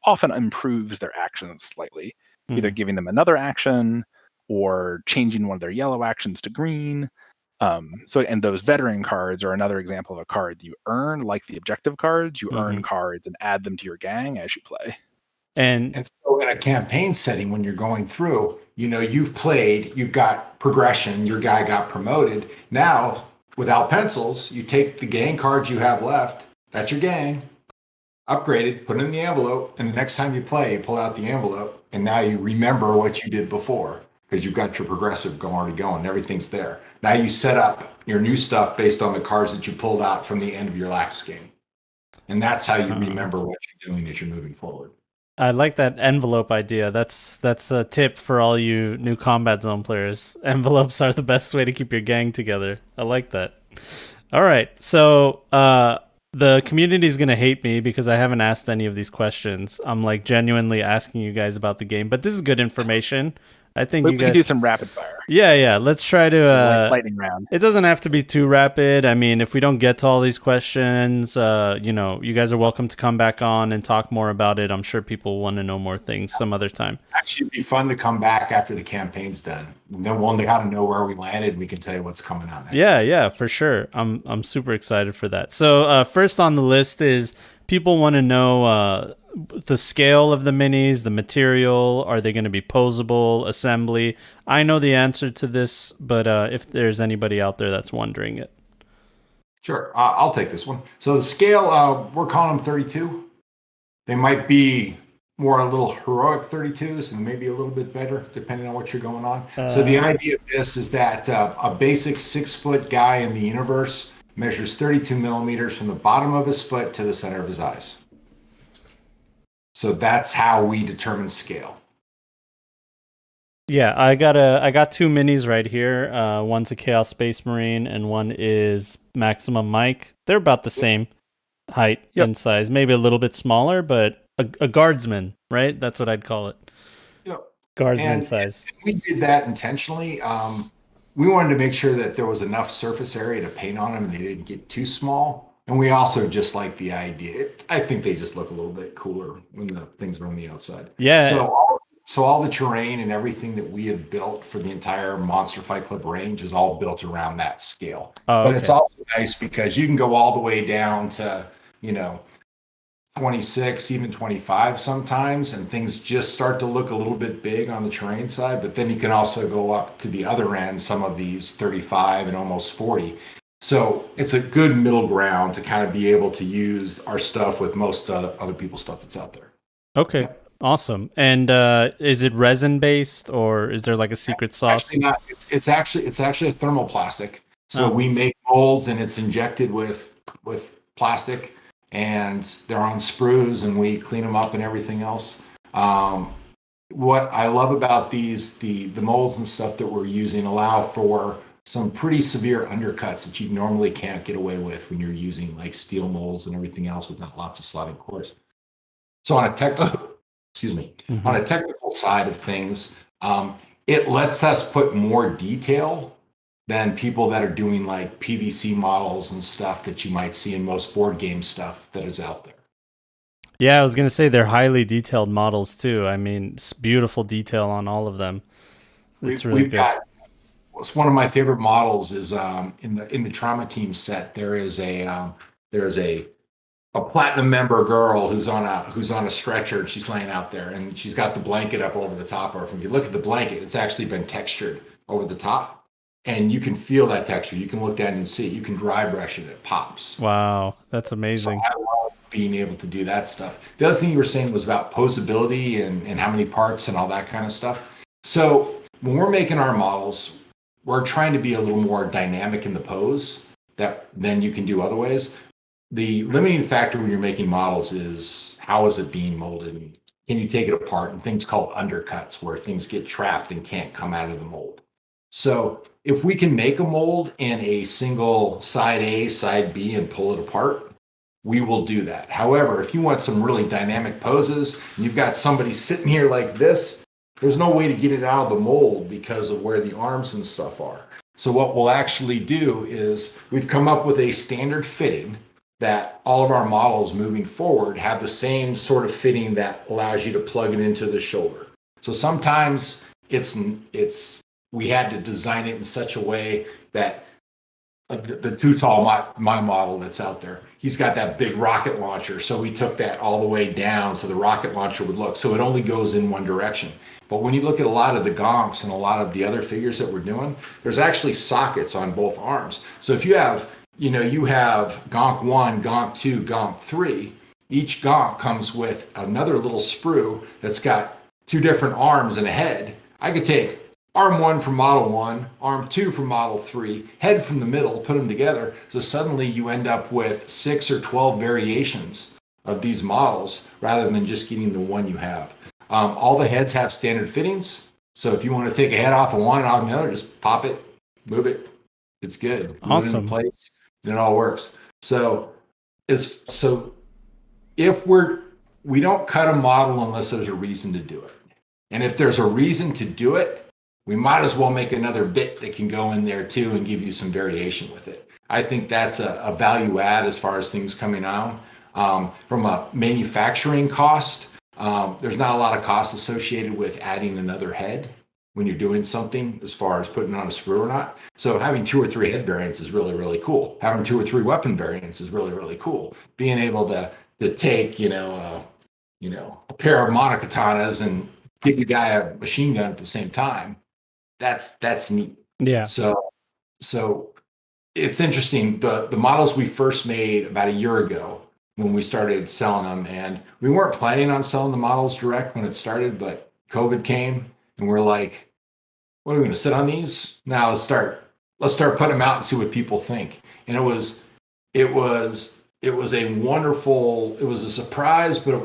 often improves their actions slightly, either giving them another action or changing one of their yellow actions to green. And those veteran cards are another example of a card you earn, like the objective cards. You earn cards and add them to your gang as you play. And so in a campaign setting, when you're going through, you've played, you've got progression, your guy got promoted. Now, without pencils, you take the gang cards you have left, that's your gang, upgraded, put it in the envelope, and the next time you play, you pull out the envelope, and now you remember what you did before, because you've got your progressive already going, everything's there. Now you set up your new stuff based on the cards that you pulled out from the end of your last game. And that's how you remember what you're doing as you're moving forward. I like that envelope idea. That's a tip for all you new Combat Zone players. Envelopes are the best way to keep your gang together. I like that. All right. So the community is going to hate me because I haven't asked any of these questions. I'm like genuinely asking you guys about the game, but this is good information. I think we can do some rapid fire. Yeah. Let's try to lightning round. It doesn't have to be too rapid. I mean, if we don't get to all these questions, you guys are welcome to come back on and talk more about it. I'm sure people want to know more things some other time. Actually, it'd be fun to come back after the campaign's done. Then we'll got to know where we landed. We can tell you what's coming out next. Yeah, for sure. I'm super excited for that. So first on the list is people want to know the scale of the minis, the material. Are they going to be posable, assembly? I know the answer to this, but if there's anybody out there that's wondering it. Sure, I'll take this one. So the scale, we're calling them 32. They might be more a little heroic 32s and maybe a little bit better depending on what you're going on. So the idea of this is that a basic 6-foot guy in the universe measures 32 millimeters from the bottom of his foot to the center of his eyes. So that's how we determine scale. Yeah, I got 2 minis right here. One's a Chaos Space Marine and one is Maximum Mike. They're about the same height and size, maybe a little bit smaller, but a guardsman, right? That's what I'd call it. Yep. Guardsman And size. we did that intentionally. We wanted to make sure that there was enough surface area to paint on them and they didn't get too small. And we also just like the idea. I think they just look a little bit cooler when the things are on the outside. Yeah. So all the terrain and everything that we have built for the entire Monster Fight Club range is all built around that scale. Oh, But okay. it's also nice because you can go all the way down to, 26, even 25 sometimes, and things just start to look a little bit big on the terrain side. But then you can also go up to the other end, some of these 35 and almost 40. So it's a good middle ground to kind of be able to use our stuff with most other people's stuff that's out there. Okay. Yeah. Awesome. And is it resin based or is there like a secret sauce? Actually not. It's actually a thermoplastic. So Oh. we make molds and it's injected with plastic, and they're on sprues, and we clean them up and everything else. What I love about these, the molds and stuff that we're using allow for some pretty severe undercuts that you normally can't get away with when you're using like steel molds and everything else without lots of sliding cores. So on a technical side of things, it lets us put more detail than people that are doing like PVC models and stuff that you might see in most board game stuff that is out there. Yeah, I was going to say they're highly detailed models too. I mean, it's beautiful detail on all of them. It's really good. It's one of my favorite models is in the Trauma Team set. There's a platinum member girl who's on a stretcher, and she's laying out there, and she's got the blanket up over the top of her. If you look at the blanket, it's actually been textured over the top. And you can feel that texture. You can look down and see it. You can dry brush it. It pops. Wow, that's amazing. So I love being able to do that stuff. The other thing you were saying was about posability and how many parts and all that kind of stuff. So when we're making our models, we're trying to be a little more dynamic in the pose than you can do other ways. The limiting factor when you're making models is how is it being molded? And can you take it apart? And things called undercuts where things get trapped and can't come out of the mold. So if we can make a mold in a single side A, side B, and pull it apart, we will do that. However, if you want some really dynamic poses, and you've got somebody sitting here like this, there's no way to get it out of the mold because of where the arms and stuff are. So what we'll actually do is we've come up with a standard fitting that all of our models moving forward have the same sort of fitting that allows you to plug it into the shoulder. So sometimes we had to design it in such a way that, like the Too Tall, my model that's out there, he's got that big rocket launcher. So we took that all the way down so the rocket launcher would look. So it only goes in one direction. But when you look at a lot of the Gonks and a lot of the other figures that we're doing, there's actually sockets on both arms. So if you have Gonk 1, Gonk 2, Gonk 3, each Gonk comes with another little sprue that's got two different arms and a head. I could take arm 1 from model 1, arm 2 from model 3, head from the middle, put them together. So suddenly you end up with 6 or 12 variations of these models rather than just getting the one you have. All the heads have standard fittings. So if you want to take a head off of one and off the other, just pop it, move it. It's good. Awesome. Move it into place, and it all works. So if we don't cut a model unless there's a reason to do it. And if there's a reason to do it, we might as well make another bit that can go in there too and give you some variation with it. I think that's a value add as far as things coming on. From a manufacturing cost, there's not a lot of cost associated with adding another head when you're doing something as far as putting on a sprue or not. So having 2 or 3 head variants is really, really cool. Having 2 or 3 weapon variants is really, really cool. Being able to take, a pair of monokatanas and give the guy a machine gun at the same time, that's neat. Yeah. So it's interesting. The models we first made about a year ago when we started selling them, and we weren't planning on selling the models direct when it started, but COVID came and we're like, what are we going to sit on these? Now let's start putting them out and see what people think. And it was a surprise, but it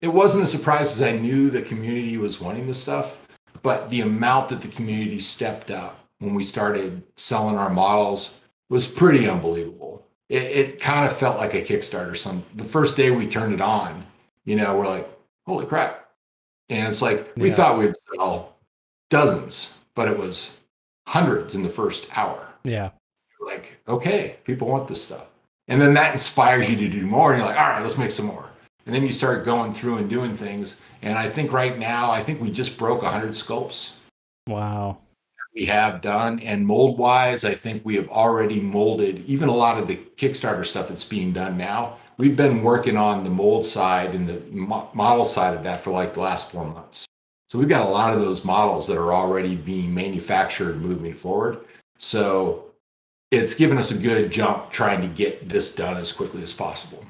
wasn't a surprise because I knew the community was wanting this stuff. But the amount that the community stepped up when we started selling our models was pretty unbelievable. It kind of felt like a Kickstarter. The first day we turned it on, we're like, holy crap, And it's like, we thought we'd sell dozens, but it was hundreds in the first hour. Yeah. You're like, okay, people want this stuff. And then that inspires you to do more. And you're like, all right, let's make some more. And then you start going through and doing things. And I think right now, I think we just broke 100 sculpts. Wow. We have done. And mold wise, I think we have already molded even a lot of the Kickstarter stuff that's being done now. We've been working on the mold side and the model side of that for like the last 4 months. So we've got a lot of those models that are already being manufactured moving forward. So it's given us a good jump trying to get this done as quickly as possible.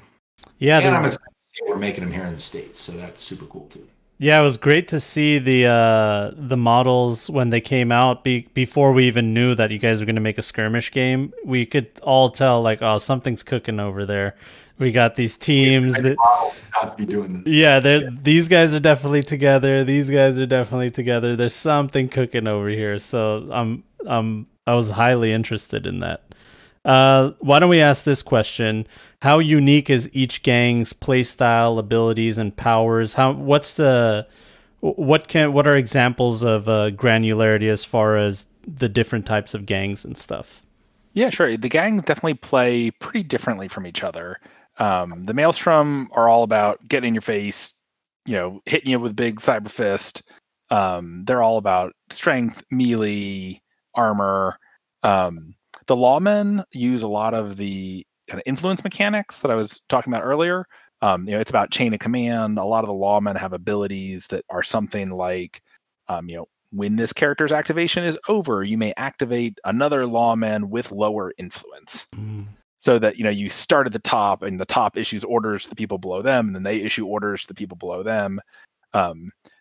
Yeah. And I'm excited to see we're making them here in the States. So that's super cool too. Yeah, it was great to see the models when they came out before we even knew that you guys were going to make a skirmish game. We could all tell like, oh, something's cooking over there. We got these teams that not be doing this. Yeah, these guys are definitely together. These guys are definitely together. There's something cooking over here. So I was highly interested in that. Why don't we ask this question? How unique is each gang's playstyle, abilities, and powers? What are examples of granularity as far as the different types of gangs and stuff? Yeah, sure. The gangs definitely play pretty differently from each other. The Maelstrom are all about getting in your face, hitting you with big cyber fist. They're all about strength, melee, armor. The lawmen use a lot of the kind of influence mechanics that I was talking about earlier. It's about chain of command. A lot of the lawmen have abilities that are something like, when this character's activation is over, you may activate another lawman with lower influence. So that, you start at the top and the top issues orders to the people below them, and then they issue orders to the people below them.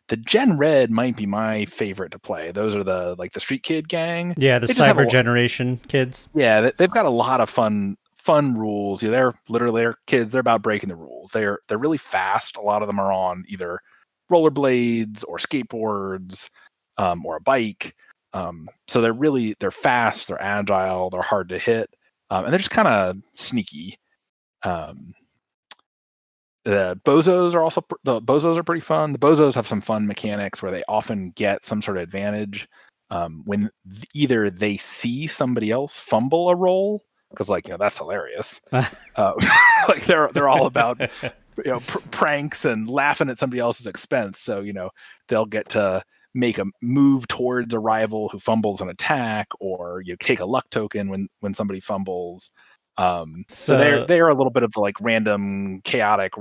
The Gen Red might be my favorite to play. Those are the Street Kid gang. Yeah, the Cyber Generation kids. Yeah, they've got a lot of fun rules. They're kids. They're about breaking the rules. They're really fast. A lot of them are on either rollerblades or skateboards or a bike. So they're fast. They're agile. They're hard to hit, and they're just kind of sneaky. The bozos are pretty fun. The bozos have some fun mechanics where they often get some sort of advantage when either they see somebody else fumble a roll, because that's hilarious. They're all about pranks and laughing at somebody else's expense. So they'll get to make a move towards a rival who fumbles an attack, or you take a luck token when somebody fumbles. So they're a little bit of the random, chaotic,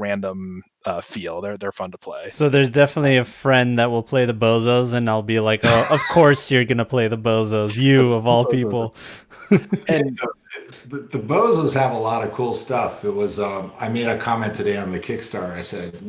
feel. They're fun to play. So there's definitely a friend that will play the bozos, and I'll be like, oh, of course you're gonna play the bozos, you of all people. And the bozos have a lot of cool stuff. It was I made a comment today on the Kickstarter. I said,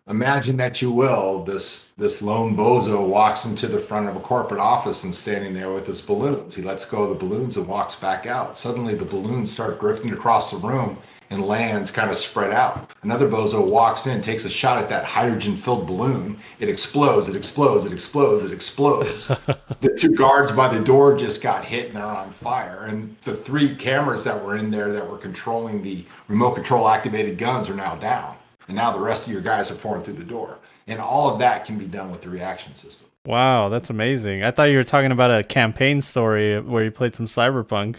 imagine that you will, this lone bozo walks into the front of a corporate office and standing there with his balloons. He lets go of the balloons and walks back out. Suddenly the balloons start drifting across the room and lands kind of spread out. Another bozo walks in, takes a shot at that hydrogen-filled balloon. It explodes, it explodes, it explodes, it explodes. The 2 guards by the door just got hit and they're on fire. And the 3 cameras that were in there that were controlling the remote control activated guns are now down. And now the rest of your guys are pouring through the door. And all of that can be done with the reaction system. Wow, that's amazing. I thought you were talking about a campaign story where you played some Cyberpunk.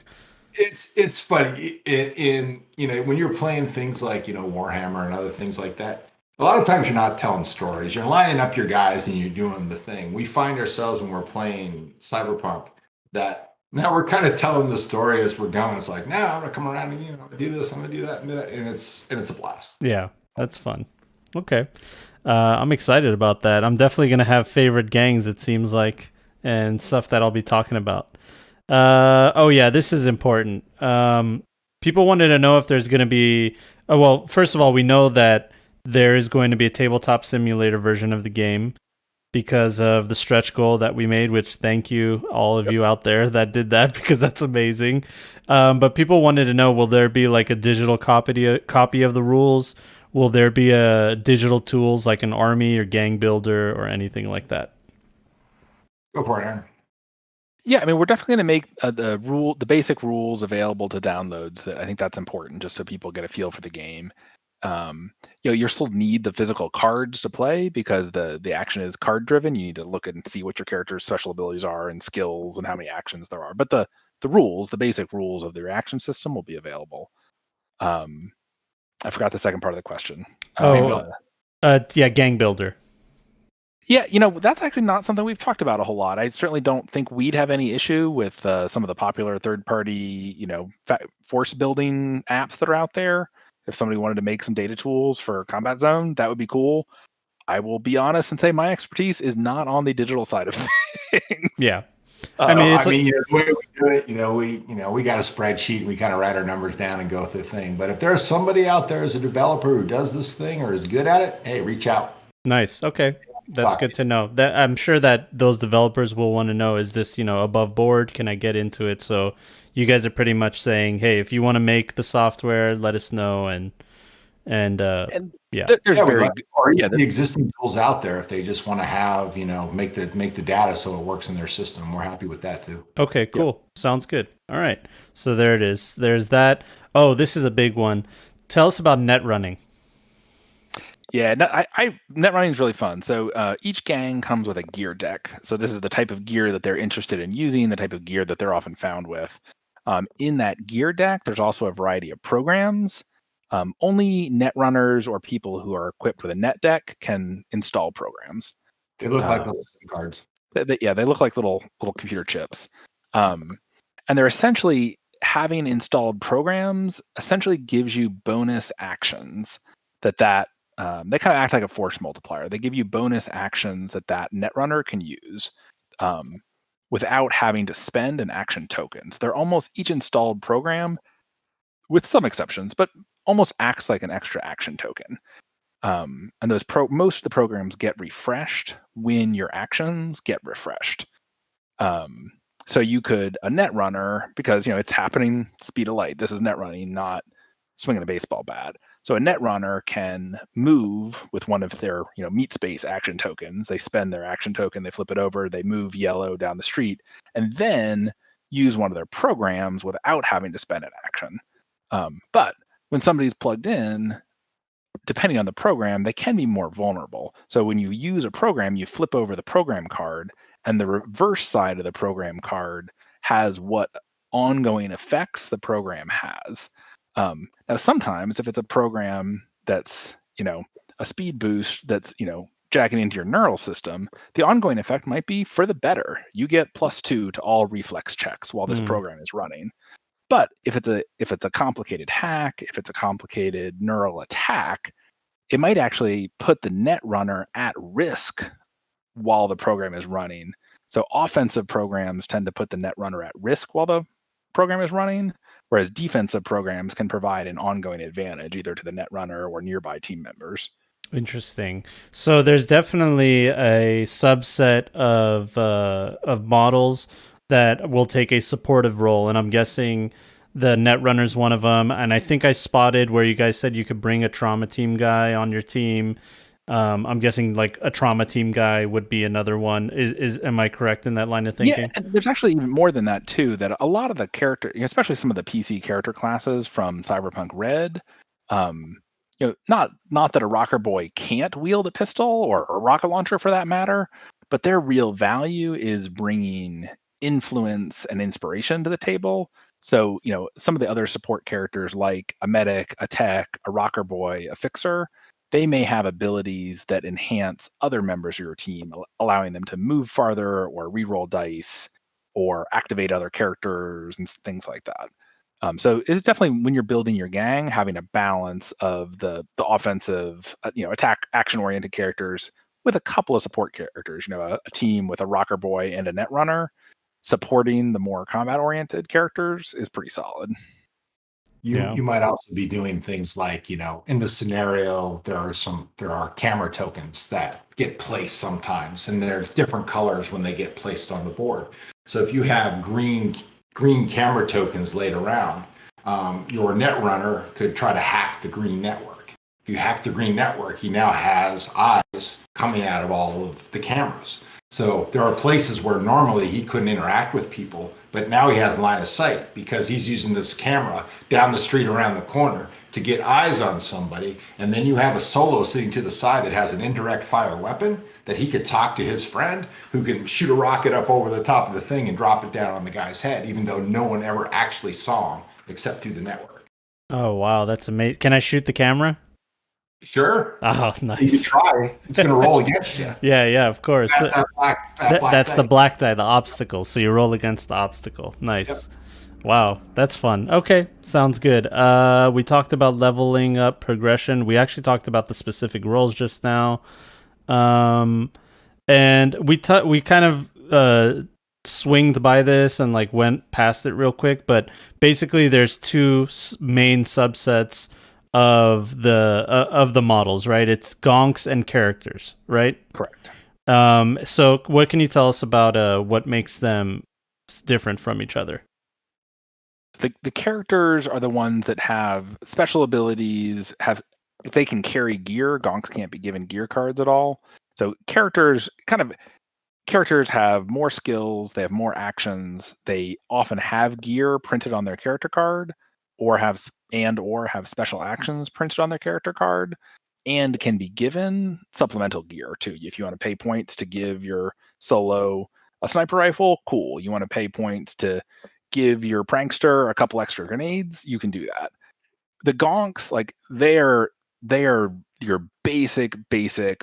It's funny. When you're playing things like, Warhammer and other things like that, a lot of times you're not telling stories. You're lining up your guys and you're doing the thing. We find ourselves when we're playing Cyberpunk that now we're kind of telling the story as we're going. It's like, now I'm going to come around and, I'm going to do this, I'm going to do that, and do that. And it's a blast. Yeah. That's fun. Okay. I'm excited about that. I'm definitely going to have favorite gangs, it seems like, and stuff that I'll be talking about. This is important. People wanted to know if there's going to be... first of all, we know that there is going to be a tabletop simulator version of the game because of the stretch goal that we made, which thank you, all of you out there that did that, because that's amazing. But people wanted to know, will there be a digital copy of the rules? Will there be a digital tools like an army or gang builder or anything like that? Go for it, Aaron. Yeah, we're definitely going to make the basic rules available to downloads. That I think that's important, just so people get a feel for the game. You'll still need the physical cards to play because the action is card driven. You need to look and see what your character's special abilities are and skills and how many actions there are. But the rules, the basic rules of the reaction system will be available. I forgot the second part of the question. Gang builder. Yeah, that's actually not something we've talked about a whole lot. I certainly don't think we'd have any issue with some of the popular third-party, force building apps that are out there. If somebody wanted to make some data tools for Combat Zone, that would be cool. I will be honest and say my expertise is not on the digital side of things. Yeah. The way we do it, we got a spreadsheet. We kind of write our numbers down and go through the thing. But if there's somebody out there as a developer who does this thing or is good at it, hey, reach out. Nice. Okay. That's good to know. That I'm sure that those developers will want to know, is this, above board? Can I get into it? So you guys are pretty much saying, hey, if you want to make the software, let us know. And the existing tools out there, if they just want to have, make the data so it works in their system, we're happy with that too. Okay, cool. Yeah. Sounds good. All right. So there it is. There's that. Oh, this is a big one. Tell us about Netrunning. Yeah, Netrunning is really fun. So each gang comes with a gear deck. So this is the type of gear that they're interested in using, the type of gear that they're often found with. In that gear deck, there's also a variety of programs. Only netrunners or people who are equipped with a net deck can install programs. They look like little SIM cards. They look like little computer chips. And they're essentially, having installed programs essentially gives you bonus actions that they kind of act like a force multiplier. They give you bonus actions that netrunner can use without having to spend an action token. So they're almost, each installed program, with some exceptions, but almost acts like an extra action token. And most of the programs get refreshed when your actions get refreshed. So you could, a netrunner, because it's happening speed of light. This is netrunning, not swinging a baseball bat. So a netrunner can move with one of their, meat space action tokens. They spend their action token, they flip it over, they move yellow down the street, and then use one of their programs without having to spend an action. But when somebody's plugged in, depending on the program, they can be more vulnerable. So when you use a program, you flip over the program card, and the reverse side of the program card has what ongoing effects the program has. Now, sometimes if it's a program that's, a speed boost that's, jacking into your neural system, the ongoing effect might be for the better. You get +2 to all reflex checks while this program is running. But if it's a complicated hack, if it's a complicated neural attack, it might actually put the netrunner at risk while the program is running. So offensive programs tend to put the netrunner at risk while the program is running, whereas defensive programs can provide an ongoing advantage either to the netrunner or nearby team members. Interesting. So there's definitely a subset of models that will take a supportive role, and I'm guessing the Netrunner's one of them. And I think I spotted where you guys said you could bring a trauma team guy on your team. I'm guessing like a trauma team guy would be another one. Am I correct in that line of thinking? Yeah, and there's actually even more than that too. That a lot of the character, especially some of the PC character classes from Cyberpunk Red, not that a rocker boy can't wield a pistol or a rocket launcher for that matter, but their real value is bringing influence and inspiration to the table. So some of the other support characters like a medic, a tech, a rocker boy, a fixer, they may have abilities that enhance other members of your team, allowing them to move farther or reroll dice or activate other characters and things like that. So it's definitely, when you're building your gang, having a balance of the offensive, attack action-oriented characters with a couple of support characters, a team with a rocker boy and a netrunner supporting the more combat-oriented characters is pretty solid. You might also be doing things like, in the scenario, there are camera tokens that get placed sometimes, and there's different colors when they get placed on the board. So if you have green camera tokens laid around, your netrunner could try to hack the green network. If you hack the green network, he now has eyes coming out of all of the cameras. So there are places where normally he couldn't interact with people, but now he has line of sight because he's using this camera down the street around the corner, to get eyes on somebody, and then you have a solo sitting to the side that has an indirect fire weapon that he could talk to his friend who can shoot a rocket up over the top of the thing and drop it down on the guy's head, even though no one ever actually saw him except through the network. Oh, wow. That's amazing. Can I shoot the camera? Sure. Oh, You nice. try. It's going to roll against you. Yeah, of course. That's that black That's the thing. black die, the obstacle. So you roll against the obstacle. Nice. Yep. Wow, that's fun. Okay, sounds good. We talked about leveling up progression. We actually talked about the specific roles just now. And we kind of swinged by this and like went past it real quick, but basically there's two main subsets of the models, right? It's gonks and characters, right? Correct. So what can you tell us about what makes them different from each other? The characters are the ones that have special abilities. If they can carry gear, gonks can't be given gear cards at all. So characters have more skills. They have more actions. They often have gear printed on their character card, or have special actions printed on their character card, and can be given supplemental gear too. If you want to pay points to give your solo a sniper rifle, cool. You want to pay points to give your prankster a couple extra grenades, you can do that. The gonks, like they are your basic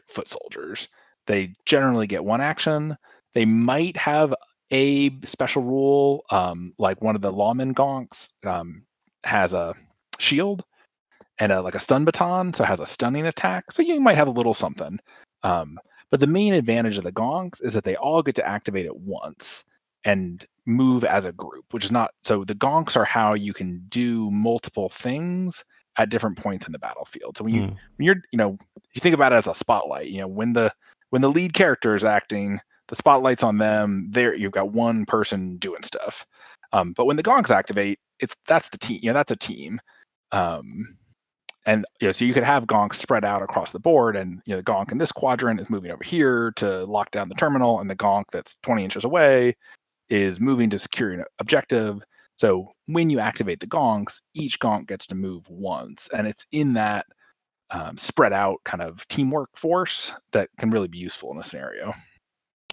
foot soldiers. They generally get one action. They might have a special rule, like one of the lawman gonks has a shield and like a stun baton, so it has a stunning attack. So you might have a little something. But the main advantage of the gonks is that they all get to activate at once and move as a group, which is not so. The gonks are how you can do multiple things at different points in the battlefield. So when you think about it as a spotlight, when the lead character is acting, the spotlight's on them. There you've got one person doing stuff. But when the gonks activate, that's the team. That's a team. And so you could have gonks spread out across the board, and the gonk in this quadrant is moving over here to lock down the terminal, and the gonk that's 20 inches away is moving to secure an objective. So when you activate the gonks, each gonk gets to move once, and it's in that spread out kind of teamwork force that can really be useful in a scenario.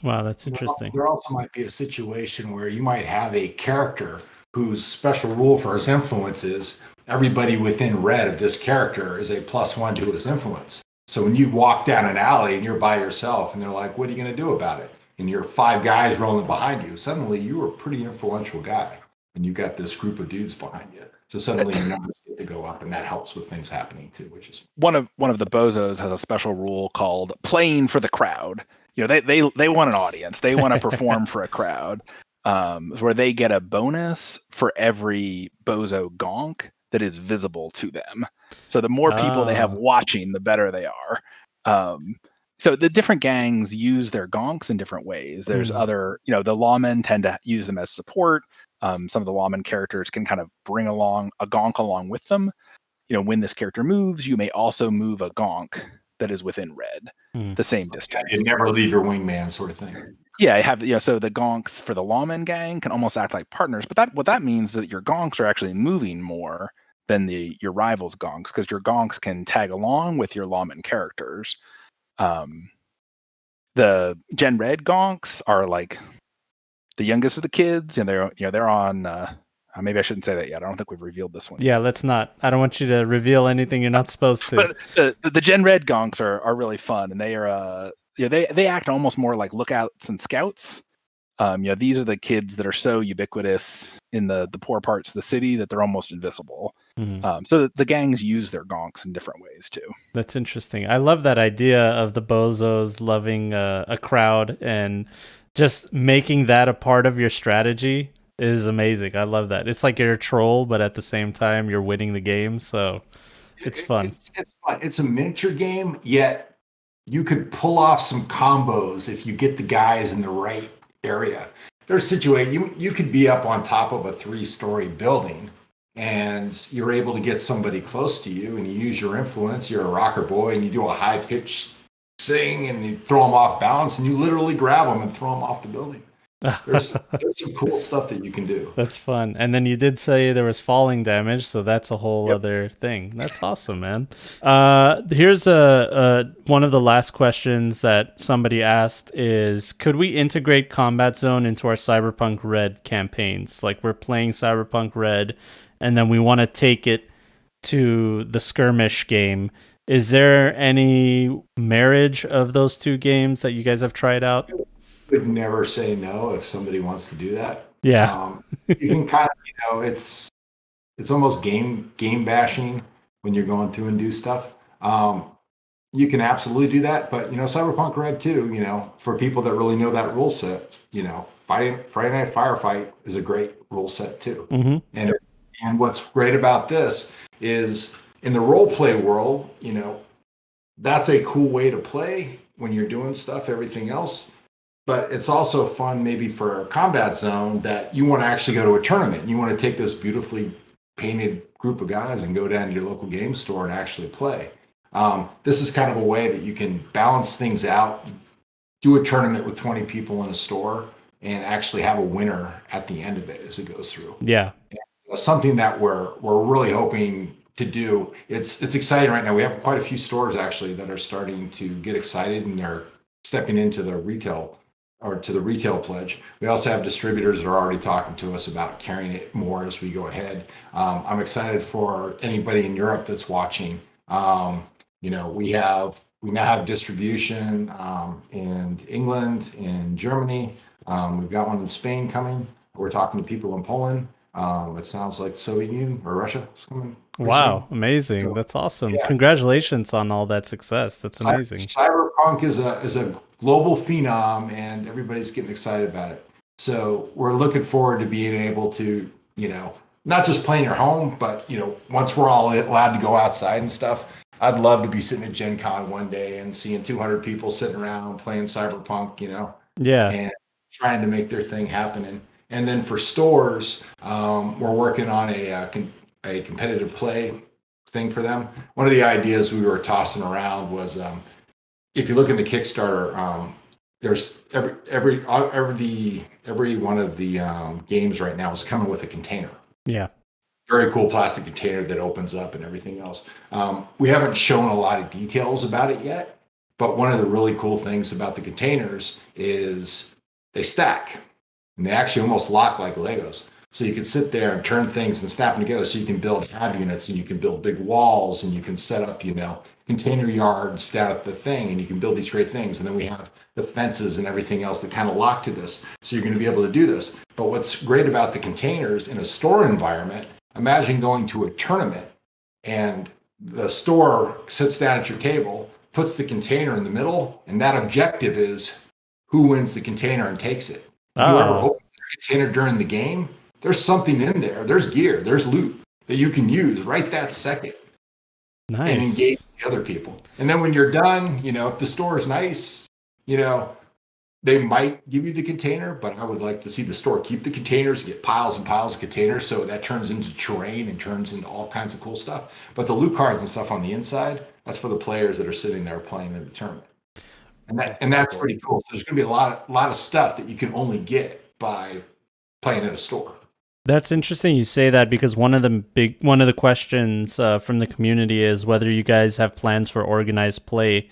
Wow, that's interesting. There also might be a situation where you might have a character whose special rule for his influence is everybody within red of this character is a +1 to his influence. So when you walk down an alley and you're by yourself and they're like, what are you going to do about it? And you're 5 guys rolling behind you, suddenly you are a pretty influential guy and you got this group of dudes behind you. So suddenly your numbers get to go up, and that helps with things happening too, which is one of the bozos has a special rule called playing for the crowd. They want an audience. They want to perform for a crowd, where they get a bonus for every bozo gonk that is visible to them. So the more people they have watching, the better they are. So the different gangs use their gonks in different ways. There's other, the lawmen tend to use them as support. Some of the lawman characters can kind of bring along a gonk along with them. When this character moves, you may also move a gonk that is within red, the same distance. You never leave your wingman sort of thing. Yeah, so the gonks for the lawman gang can almost act like partners, but what that means is that your gonks are actually moving more than your rivals' gonks, because your gonks can tag along with your lawman characters. The Gen Red gonks are like the youngest of the kids, and they're on. Maybe I shouldn't say that yet. I don't think we've revealed this one. Yeah, let's not. I don't want you to reveal anything you're not supposed to. But the Gen Red gonks are really fun, and they are they act almost more like lookouts and scouts. These are the kids that are so ubiquitous in the poor parts of the city that they're almost invisible. So the gangs use their gonks in different ways too. That's interesting. I love that idea of the bozos loving a crowd, and just making that a part of your strategy is amazing. I love that. It's like you're a troll, but at the same time you're winning the game, so it's fun. It's fun. It's a miniature game, yet you could pull off some combos if you get the guys in the right area. There's situation you could be up on top of a 3-story building and you're able to get somebody close to you, and you use your influence. You're a rocker boy and you do a high pitch sing and you throw them off balance, and you literally grab them and throw them off the building. There's some cool stuff that you can do. That's fun. And then you did say there was falling damage, so that's a whole other thing. That's awesome, man. Here's a one of the last questions that somebody asked is, could we integrate Combat Zone into our Cyberpunk Red campaigns? Like we're playing Cyberpunk Red and then we want to take it to the Skirmish game. Is there any marriage of those two games that you guys have tried out? Would never say no if somebody wants to do that. Yeah. You can kind of, it's almost game bashing when you're going through and do stuff. You can absolutely do that, but Cyberpunk Red too. For people that really know that rule set, Friday Night Firefight is a great rule set too. Mm-hmm. And what's great about this is in the role play world, that's a cool way to play when you're doing stuff. Everything else. But it's also fun maybe for a combat zone that you want to actually go to a tournament. You want to take this beautifully painted group of guys and go down to your local game store and actually play. This is kind of a way that you can balance things out, do a tournament with 20 people in a store, and actually have a winner at the end of it as it goes through. Yeah. Something that we're really hoping to do. It's exciting right now. We have quite a few stores actually that are starting to get excited and they're stepping into the retail pledge. We also have distributors that are already talking to us about carrying it more as we go ahead. I'm excited for anybody in Europe that's watching. We now have distribution in England, in Germany. We've got one in Spain coming. We're talking to people in Poland. It sounds like Soviet Union or Russia is coming. Wow, amazing. So, that's awesome. Yeah. Congratulations on all that success. That's amazing. Cyberpunk is a global phenom and everybody's getting excited about it. So we're looking forward to being able to, not just play in your home, but, once we're all allowed to go outside and stuff, I'd love to be sitting at Gen Con one day and seeing 200 people sitting around playing Cyberpunk, Yeah. And trying to make their thing happen. And then for stores, we're working on a competitive play thing for them. One of the ideas we were tossing around was, if you look in the Kickstarter, there's every one of the games right now is coming with a container. Yeah. Very cool plastic container that opens up and everything else. We haven't shown a lot of details about it yet, but one of the really cool things about the containers is they stack. And they actually almost lock like Legos. So you can sit there and turn things and snap them together so you can build hab units and you can build big walls and you can set up, container yards down at the thing and you can build these great things. And then we have the fences and everything else that kind of lock to this. So you're going to be able to do this. But what's great about the containers in a store environment, imagine going to a tournament and the store sits down at your table, puts the container in the middle, and that objective is who wins the container and takes it. Whoever opens the container during the game, there's something in there. There's gear. There's loot that you can use right that second. Nice. And engage the other people. And then when you're done, if the store is nice, they might give you the container, but I would like to see the store keep the containers, get piles and piles of containers, so that turns into terrain and turns into all kinds of cool stuff. But the loot cards and stuff on the inside, that's for the players that are sitting there playing in the tournament. And that's pretty cool. So there's going to be a lot of stuff that you can only get by playing at a store. That's interesting you say that because one of the questions from the community is whether you guys have plans for organized play,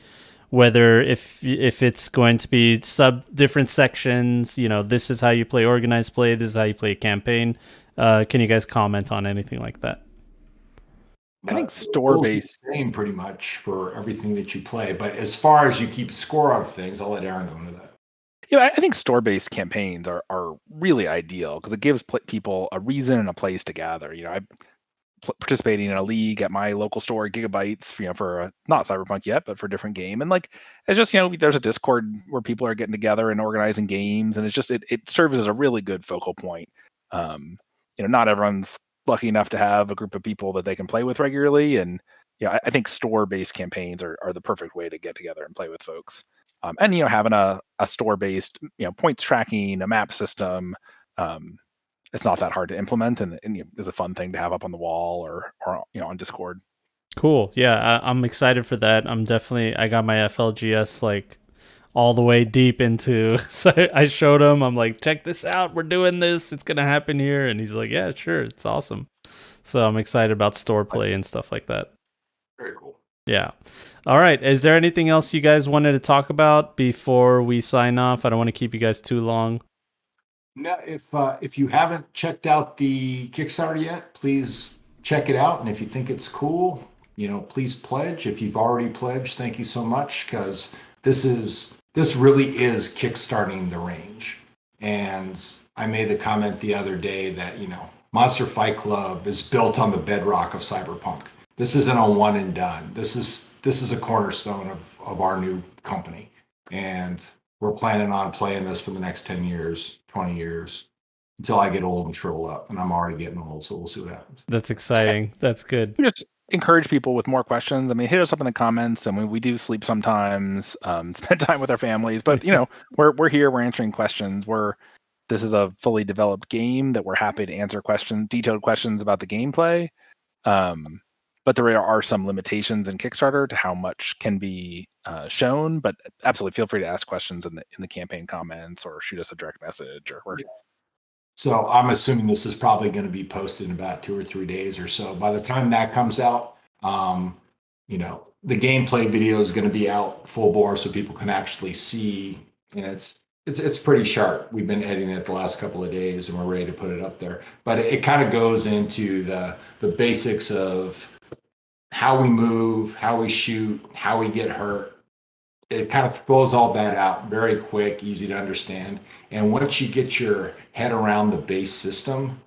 whether if it's going to be different sections, this is how you play organized play, this is how you play a campaign. Can you guys comment on anything like that? I think store-based same pretty much for everything that you play, but as far as you keep score of things, I'll let Aaron go into that. Yeah, I think store-based campaigns are really ideal because it gives people a reason and a place to gather. I'm participating in a league at my local store, Gigabytes, for not Cyberpunk yet, but for a different game. And it's just, there's a Discord where people are getting together and organizing games, and it's just it serves as a really good focal point. Not everyone's lucky enough to have a group of people that they can play with regularly, and I think store-based campaigns are the perfect way to get together and play with folks. And having a store-based points tracking, a map system, it's not that hard to implement, and is a fun thing to have up on the wall or on Discord. Cool. Yeah, I'm excited for that. I got my FLGS all the way deep into. So I showed him. I'm like, check this out. We're doing this. It's gonna happen here. And he's like, yeah, sure. It's awesome. So I'm excited about store play and stuff like that. Very cool. Yeah. All right. Is there anything else you guys wanted to talk about before we sign off? I don't want to keep you guys too long. No, if you haven't checked out the Kickstarter yet, please check it out. And if you think it's cool, please pledge. If you've already pledged, thank you so much, because this really is kickstarting the range. And I made the comment the other day that, Monster Fight Club is built on the bedrock of Cyberpunk. This isn't a one and done. This is a cornerstone of our new company. And we're planning on playing this for the next 10 years, 20 years, until I get old and shrivel up. And I'm already getting old, so we'll see what happens. That's exciting. That's good. Just encourage people with more questions. I mean, hit us up in the comments. I mean, we do sleep sometimes, spend time with our families, but we're here, we're answering questions. This is a fully developed game that we're happy to answer detailed questions about the gameplay. But there are some limitations in Kickstarter to how much can be shown. But absolutely, feel free to ask questions in the campaign comments or shoot us a direct message. So I'm assuming this is probably going to be posted in about 2 or 3 days or so. By the time that comes out, the gameplay video is going to be out full bore, so people can actually see. And it's pretty sharp. We've been editing it the last couple of days, and we're ready to put it up there. But it kind of goes into the basics of how we move, how we shoot, how we get hurt. It kind of throws all that out very quick, easy to understand. And once you get your head around the base system,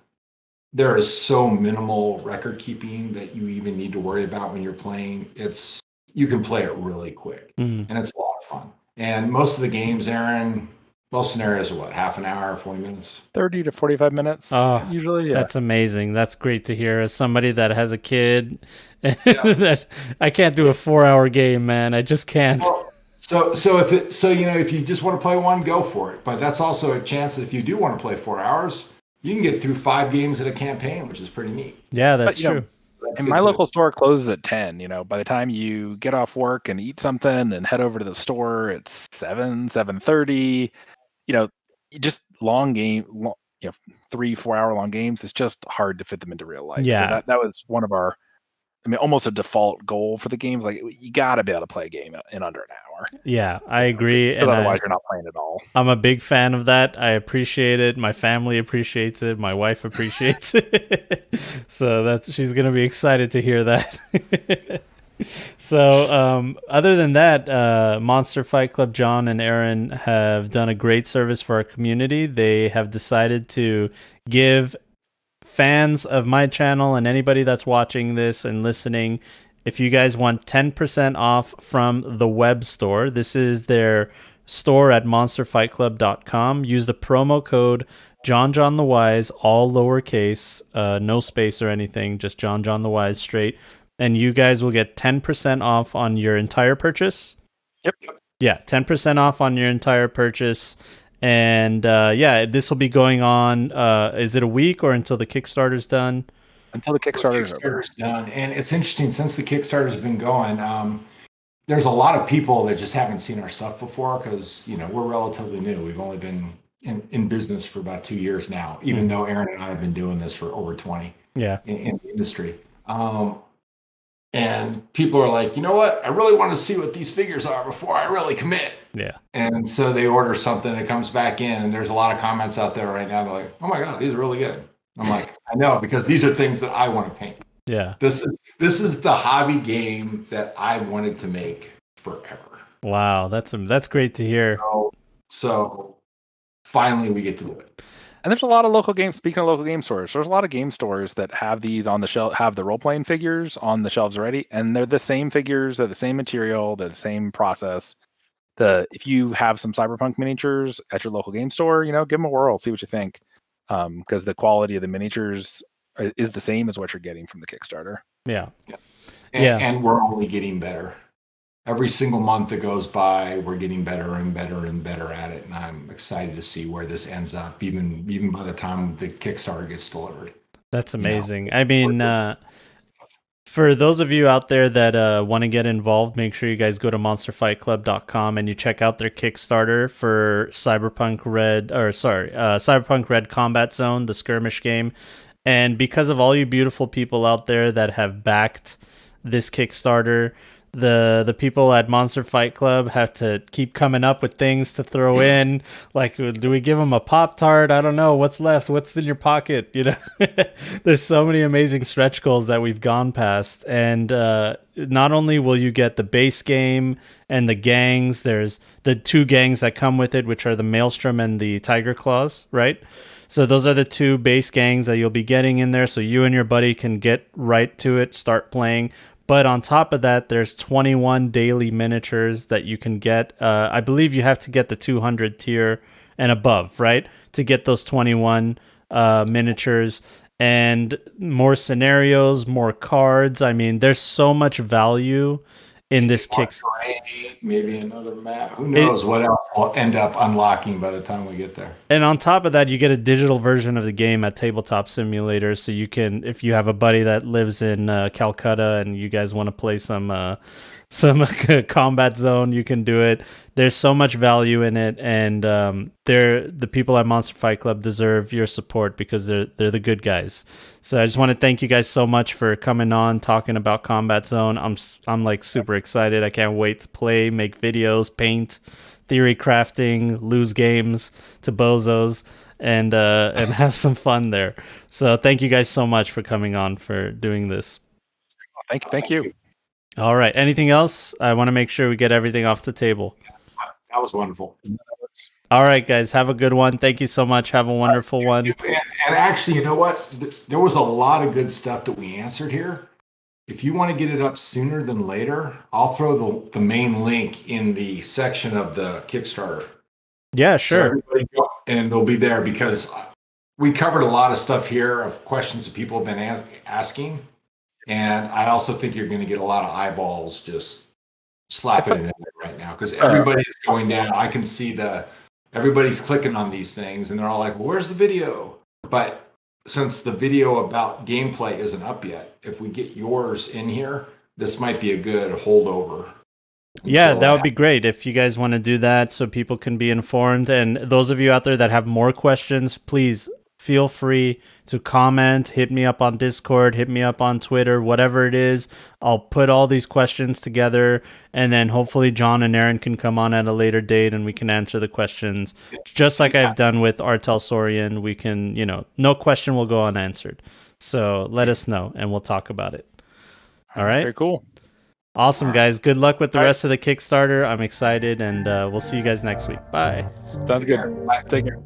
there is so minimal record keeping that you even need to worry about when you're playing. You can play it really quick, and it's a lot of fun. And most of the games, Aaron, most scenarios are half an hour, 40 minutes? 30 to 45 minutes, usually. Yeah. That's amazing. That's great to hear. As somebody that has a kid, that I can't do a 4-hour game, man. I just can't. So if you just want to play one, go for it. But that's also a chance that if you do want to play 4 hours, you can get through 5 games in a campaign, which is pretty neat. Yeah, that's true. And my local store closes at 10. By the time you get off work and eat something and head over to the store, it's 7:30. Just long game, 3-4 hour long games. It's just hard to fit them into real life. Yeah. So that was one of our, almost a default goal for the games. Like, you got to be able to play a game in under an hour. Yeah, I agree. Because otherwise you're not playing at all. I'm a big fan of that. I appreciate it. My family appreciates it. My wife appreciates it. So she's going to be excited to hear that. So other than that, Monster Fight Club, John and Aaron have done a great service for our community. They have decided to give fans of my channel and anybody that's watching this and listening, if you guys want 10% off from the web store, this is their store at monsterfightclub.com. Use the promo code JonJonTheWise, all lowercase, no space or anything, just JonJonTheWise straight. And you guys will get 10% off on your entire purchase. Yep. Yeah, 10% off on your entire purchase. And this will be going on. Is it a week or until the Kickstarter's done? Until the Kickstarter's done. And it's interesting, since the Kickstarter's been going, there's a lot of people that just haven't seen our stuff before because, we're relatively new. We've only been in business for about 2 years now, even though Aaron and I have been doing this for over 20 in the industry. And people are like, you know what? I really want to see what these figures are before I really commit. Yeah. And so they order something, it comes back in, and there's a lot of comments out there right now. They're like, oh my God, these are really good. I'm like, I know, because these are things that I want to paint. Yeah. This is the hobby game that I wanted to make forever. Wow, that's great to hear. So finally we get to do it. And there's a lot of local games. Speaking of local game stores, there's a lot of game stores that have these on the shelf, have the role-playing figures on the shelves already, and they're the same figures, they're the same material, they're the same process. If you have some Cyberpunk miniatures at your local game store, give them a whirl, see what you think, because the quality of the miniatures is the same as what you're getting from the Kickstarter. Yeah. And we're only getting better. Every single month that goes by, we're getting better and better and better at it. And I'm excited to see where this ends up, even by the time the Kickstarter gets delivered. That's amazing. I mean, For those of you out there that want to get involved, make sure you guys go to monsterfightclub.com and you check out their Kickstarter for Cyberpunk Red Combat Zone, the skirmish game. And because of all you beautiful people out there that have backed this Kickstarter, the people at Monster Fight Club have to keep coming up with things to throw in. Like, do we give them a Pop-Tart? I don't know. What's left? What's in your pocket? You know, there's so many amazing stretch goals that we've gone past. And not only will you get the base game and the gangs, there's the 2 gangs that come with it, which are the Maelstrom and the Tiger Claws, right? So those are the 2 base gangs that you'll be getting in there. So you and your buddy can get right to it, start playing. But on top of that, there's 21 daily miniatures that you can get. I believe you have to get the 200 tier and above, right? To get those 21 miniatures and more scenarios, more cards. I mean, there's so much value in this Kickstarter. Maybe another map. Who knows what else will end up unlocking by the time we get there. And on top of that, you get a digital version of the game at Tabletop Simulator. So you can, if you have a buddy that lives in Calcutta and you guys want to play some combat zone, you can do it. There's so much value in it, and the people at Monster Fight Club deserve your support because they're the good guys. So I just want to thank you guys so much for coming on, talking about Combat Zone. I'm like super excited. I can't wait to play, make videos, paint, theory crafting, lose games to bozos, and have some fun there. So thank you guys so much for coming on, for doing this. Thank you. All right. Anything else? I want to make sure we get everything off the table. That was wonderful. All right, guys. Have a good one. Thank you so much. Have a wonderful one. And actually, you know what? There was a lot of good stuff that we answered here. If you want to get it up sooner than later, I'll throw the main link in the section of the Kickstarter. Yeah, sure. So and they'll be there because we covered a lot of stuff here of questions that people have been asking. And I also think you're going to get a lot of eyeballs just slapping it in there right now because everybody's going down. I can see everybody's clicking on these things and they're all like, well, where's the video? But since the video about gameplay isn't up yet, if we get yours in here, this might be a good holdover. Yeah, that would be great if you guys want to do that so people can be informed. And those of you out there that have more questions, please feel free to comment, hit me up on Discord, hit me up on Twitter, whatever it is. I'll put all these questions together, and then hopefully John and Aaron can come on at a later date and we can answer the questions. Just like I've done with our Talsorian, we can, no question will go unanswered. So let us know and we'll talk about it. All right? Very cool. Awesome, guys. Good luck with the rest of the Kickstarter. I'm excited, and we'll see you guys next week. Bye. Sounds good. Take care.